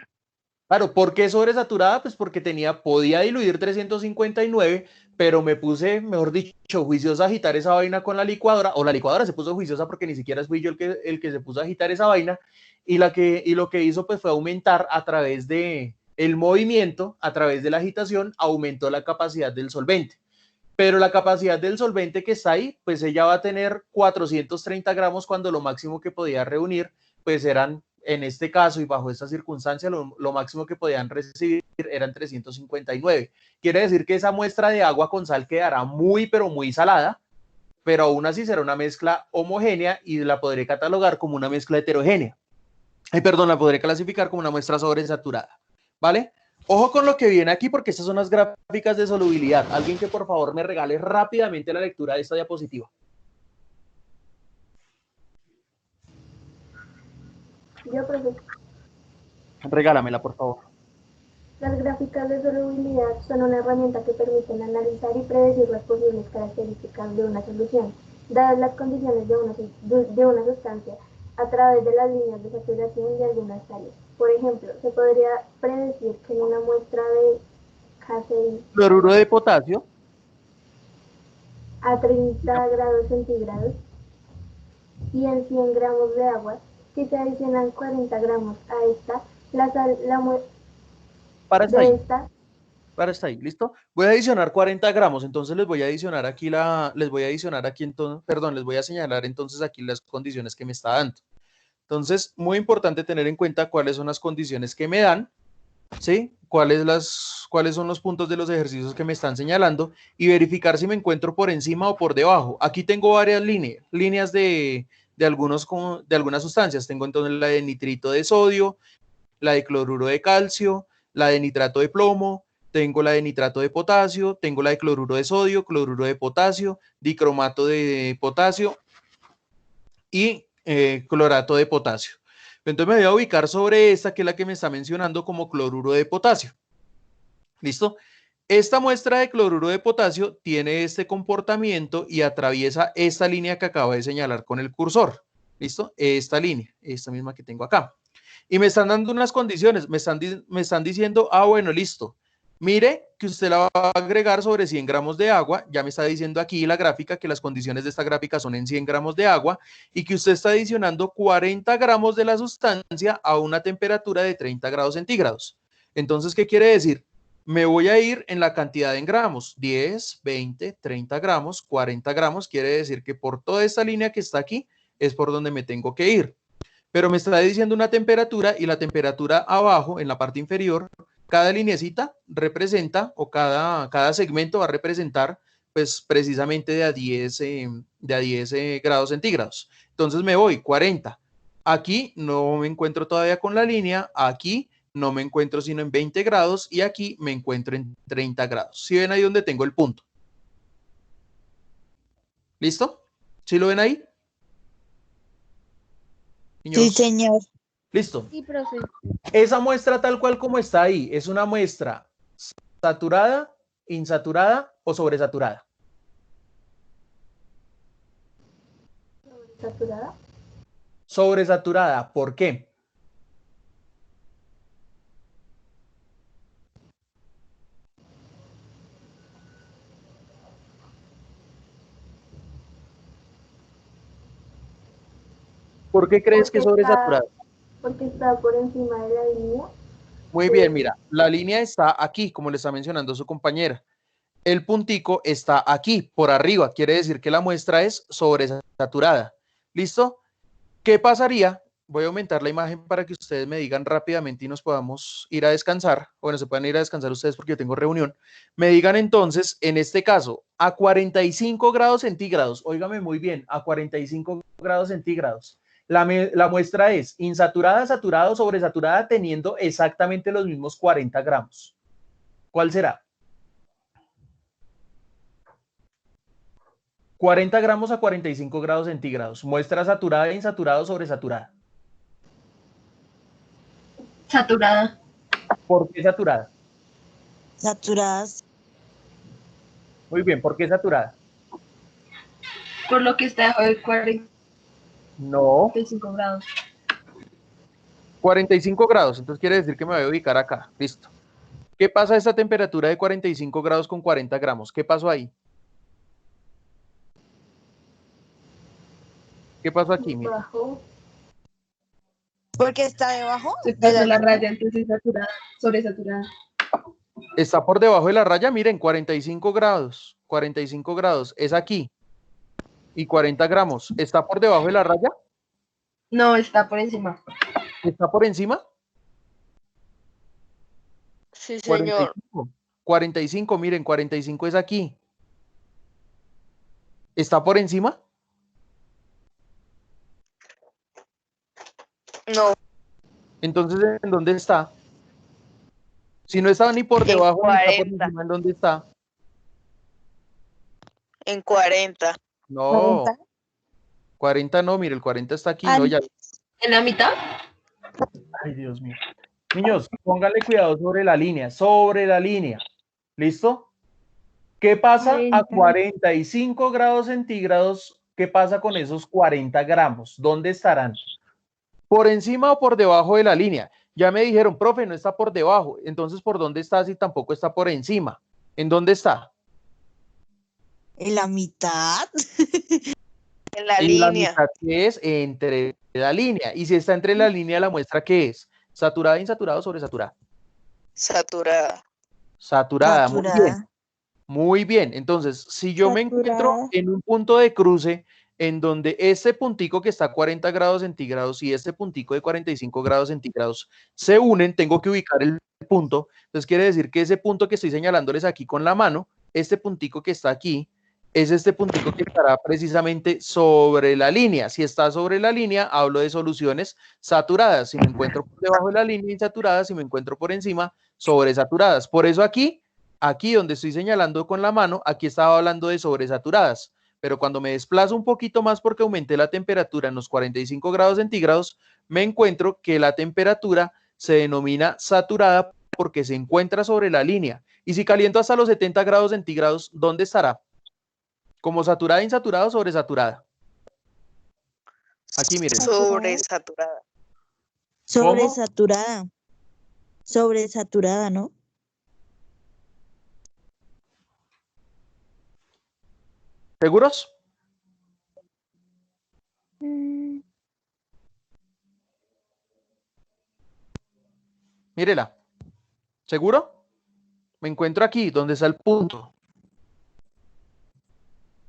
Speaker 1: Claro, ¿por qué sobresaturada? Pues porque podía diluir 359, pero me puse, mejor dicho, juiciosa a agitar esa vaina con la licuadora, o la licuadora se puso juiciosa porque ni siquiera fui yo el que se puso a agitar esa vaina, y lo que hizo pues fue aumentar a través de el movimiento, a través de la agitación, aumentó la capacidad del solvente. Pero la capacidad del solvente que está ahí, pues ella va a tener 430 gramos cuando lo máximo que podía reunir, pues eran, en este caso y bajo esta circunstancia, lo máximo que podían recibir eran 359. Quiere decir que esa muestra de agua con sal quedará muy, pero muy salada, pero aún así será una mezcla homogénea y la podré catalogar como una mezcla heterogénea. La podré clasificar como una muestra sobresaturada, ¿vale? Ojo con lo que viene aquí porque estas son las gráficas de solubilidad. Alguien que por favor me regale rápidamente la lectura de esta diapositiva.
Speaker 3: Yo, profe.
Speaker 1: Regálamela, por favor.
Speaker 3: Las gráficas de solubilidad son una herramienta que permiten analizar y predecir las posibles características de una solución, dadas las condiciones de una sustancia, a través de las líneas de saturación de algunas sales. Por ejemplo, se podría predecir que en una muestra de
Speaker 1: cloruro de potasio
Speaker 3: a 30 grados centígrados y en 100 gramos de agua, si se adicionan 40 gramos a esta, la sal,
Speaker 1: para estar
Speaker 3: de
Speaker 1: ahí.
Speaker 3: esta,
Speaker 1: Para estar ahí, ¿listo? Voy a adicionar 40 gramos, entonces les voy a señalar entonces aquí las condiciones que me está dando. Entonces, muy importante tener en cuenta cuáles son las condiciones que me dan, ¿sí? Cuáles son los puntos de los ejercicios que me están señalando y verificar si me encuentro por encima o por debajo. Aquí tengo varias líneas de algunas sustancias. Tengo entonces la de nitrito de sodio, la de cloruro de calcio, la de nitrato de plomo, tengo la de nitrato de potasio, tengo la de cloruro de sodio, cloruro de potasio, dicromato de potasio y clorato de potasio. Entonces me voy a ubicar sobre esta, que es la que me está mencionando como cloruro de potasio. ¿Listo? Esta muestra de cloruro de potasio tiene este comportamiento y atraviesa esta línea que acabo de señalar con el cursor. ¿Listo? Esta línea, esta misma que tengo acá. Y me están dando unas condiciones, me están diciendo, bueno, listo. Mire que usted la va a agregar sobre 100 gramos de agua, ya me está diciendo aquí la gráfica que las condiciones de esta gráfica son en 100 gramos de agua y que usted está adicionando 40 gramos de la sustancia a una temperatura de 30 grados centígrados. Entonces, ¿qué quiere decir? Me voy a ir en la cantidad en gramos, 10, 20, 30 gramos, 40 gramos, quiere decir que por toda esta línea que está aquí es por donde me tengo que ir. Pero me está diciendo una temperatura y la temperatura abajo, en la parte inferior, cada lineecita representa, o cada segmento va a representar, pues precisamente de a 10 grados centígrados. Entonces me voy 40. Aquí no me encuentro todavía con la línea, aquí no me encuentro sino en 20 grados y aquí me encuentro en 30 grados. ¿Sí ven ahí donde tengo el punto? ¿Listo? ¿Sí lo ven ahí? Niños.
Speaker 6: Sí, señor.
Speaker 1: Listo.
Speaker 2: Sí, profe.
Speaker 1: Esa muestra tal cual como está ahí, ¿es una muestra saturada, insaturada o sobresaturada?
Speaker 3: ¿Saturada?
Speaker 1: Sobresaturada, ¿por qué? ¿Por qué crees que es sobresaturada?
Speaker 3: Porque está por encima de la línea.
Speaker 1: Muy bien, mira, la línea está aquí, como le está mencionando su compañera. El puntico está aquí, por arriba, quiere decir que la muestra es sobresaturada. ¿Listo? ¿Qué pasaría? Voy a aumentar la imagen para que ustedes me digan rápidamente y nos podamos ir a descansar. Bueno, se pueden ir a descansar ustedes porque yo tengo reunión. Me digan entonces, en este caso, a 45 grados centígrados, óigame muy bien, a 45 grados centígrados, la muestra es insaturada, saturada o sobresaturada teniendo exactamente los mismos 40 gramos. ¿Cuál será? 40 gramos a 45 grados centígrados. Muestra saturada, insaturada o sobresaturada.
Speaker 2: Saturada.
Speaker 1: ¿Por qué saturada?
Speaker 6: Saturadas.
Speaker 1: Muy bien, ¿por qué saturada?
Speaker 2: Por lo que está debajo de 45
Speaker 1: No,
Speaker 2: grados.
Speaker 1: 45 grados, entonces quiere decir que me voy a ubicar acá. Listo. ¿Qué pasa a esta temperatura de 45 grados con 40 gramos? ¿Qué pasó ahí? ¿Qué pasó aquí? Mira.
Speaker 3: Bajo.
Speaker 6: ¿Porque está debajo?
Speaker 2: Se pasa la raya, entonces saturada, sobresaturada.
Speaker 1: Está por debajo de la raya, miren, 45 grados. 45 grados, es aquí. Y 40 gramos, ¿está por debajo de la raya?
Speaker 2: No, está por encima.
Speaker 1: ¿Está por encima?
Speaker 4: Sí, señor.
Speaker 1: 45. 45, miren, 45 es aquí. ¿Está por encima?
Speaker 4: No,
Speaker 1: Entonces, ¿en dónde está? Si no está ni por
Speaker 4: En
Speaker 1: debajo ni está por
Speaker 4: 40.
Speaker 1: encima, ¿en dónde está?
Speaker 4: en 40.
Speaker 1: No,
Speaker 6: 40.
Speaker 1: 40 no, mire, el 40 está aquí,
Speaker 6: Ah,
Speaker 1: ¿no? Ya.
Speaker 2: ¿En la mitad?
Speaker 1: Ay, Dios mío. Niños, pónganle cuidado sobre la línea, sobre la línea. ¿Listo? ¿Qué pasa a 45 grados centígrados? ¿Qué pasa con esos 40 gramos? ¿Dónde estarán? ¿Por encima o por debajo de la línea? Ya me dijeron, profe, no está por debajo. Entonces, ¿por dónde está si tampoco está por encima? ¿En dónde está?
Speaker 6: ¿En la mitad?
Speaker 4: En la
Speaker 1: En la
Speaker 4: línea.
Speaker 1: mitad, que es entre la línea. Y si está entre la línea, la muestra, ¿qué es? ¿Saturada, insaturada o sobresaturada?
Speaker 4: Saturada.
Speaker 1: Saturada, muy bien.
Speaker 6: Saturada.
Speaker 1: Muy bien. Entonces, si yo me encuentro
Speaker 6: Saturada.
Speaker 1: en un punto de cruce en donde este puntico que está a 40 grados centígrados y este puntico de 45 grados centígrados se unen, tengo que ubicar el punto. Entonces, quiere decir que ese punto que estoy señalándoles aquí con la mano, este puntico que está aquí, es este puntico que estará precisamente sobre la línea. Si está sobre la línea, hablo de soluciones saturadas. Si me encuentro por debajo de la línea insaturada, si me encuentro por encima, sobresaturadas. Por eso aquí donde estoy señalando con la mano, aquí estaba hablando de sobresaturadas. Pero cuando me desplazo un poquito más porque aumenté la temperatura en los 45 grados centígrados, me encuentro que la temperatura se denomina saturada porque se encuentra sobre la línea. Y si caliento hasta los 70 grados centígrados, ¿dónde estará? ¿Como saturada, insaturada o sobresaturada? Aquí miren.
Speaker 4: Sobresaturada.
Speaker 6: Sobresaturada. Sobresaturada, ¿no?
Speaker 1: ¿Seguros? Mírela. ¿Seguro? Me encuentro aquí, donde está el punto.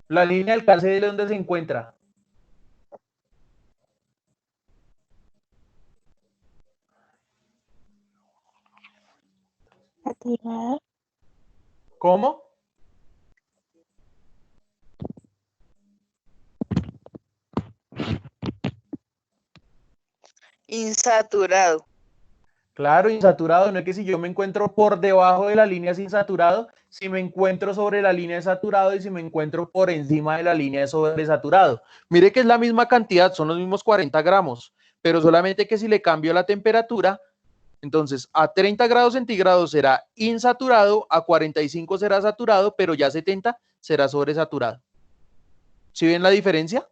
Speaker 1: La línea de alcance de dónde se encuentra.
Speaker 3: Saturada.
Speaker 1: ¿Cómo?
Speaker 4: Insaturado.
Speaker 1: Claro, insaturado, no es que si yo me encuentro por debajo de la línea es insaturado, si me encuentro sobre la línea es saturado y si me encuentro por encima de la línea es sobresaturado. Mire que es la misma cantidad, son los mismos 40 gramos, pero solamente que si le cambio la temperatura, entonces a 30 grados centígrados será insaturado, a 45 será saturado, pero ya a 70 será sobresaturado. ¿Sí ven la diferencia?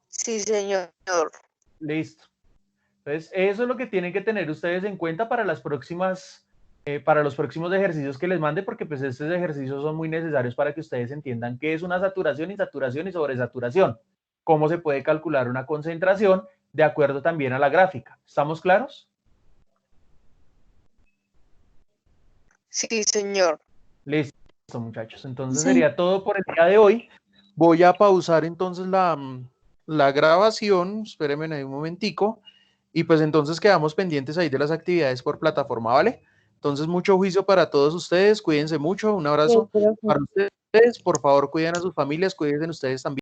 Speaker 4: Sí, señor.
Speaker 1: Listo. Entonces, eso es lo que tienen que tener ustedes en cuenta para las próximas, para los próximos ejercicios que les mande, porque pues estos ejercicios son muy necesarios para que ustedes entiendan qué es una saturación, insaturación y sobresaturación. Cómo se puede calcular una concentración de acuerdo también a la gráfica. ¿Estamos claros?
Speaker 4: Sí, señor.
Speaker 1: Listo, muchachos. Entonces
Speaker 6: Sí.
Speaker 1: sería todo por el día de hoy. Voy a pausar entonces la grabación. Espérenme ahí un momentico. Y pues entonces quedamos pendientes ahí de las actividades por plataforma, ¿vale? Entonces mucho juicio para todos ustedes. Cuídense mucho. Un abrazo
Speaker 7: Sí, profe.
Speaker 1: para ustedes. Por favor, cuiden a sus familias, cuídense ustedes también.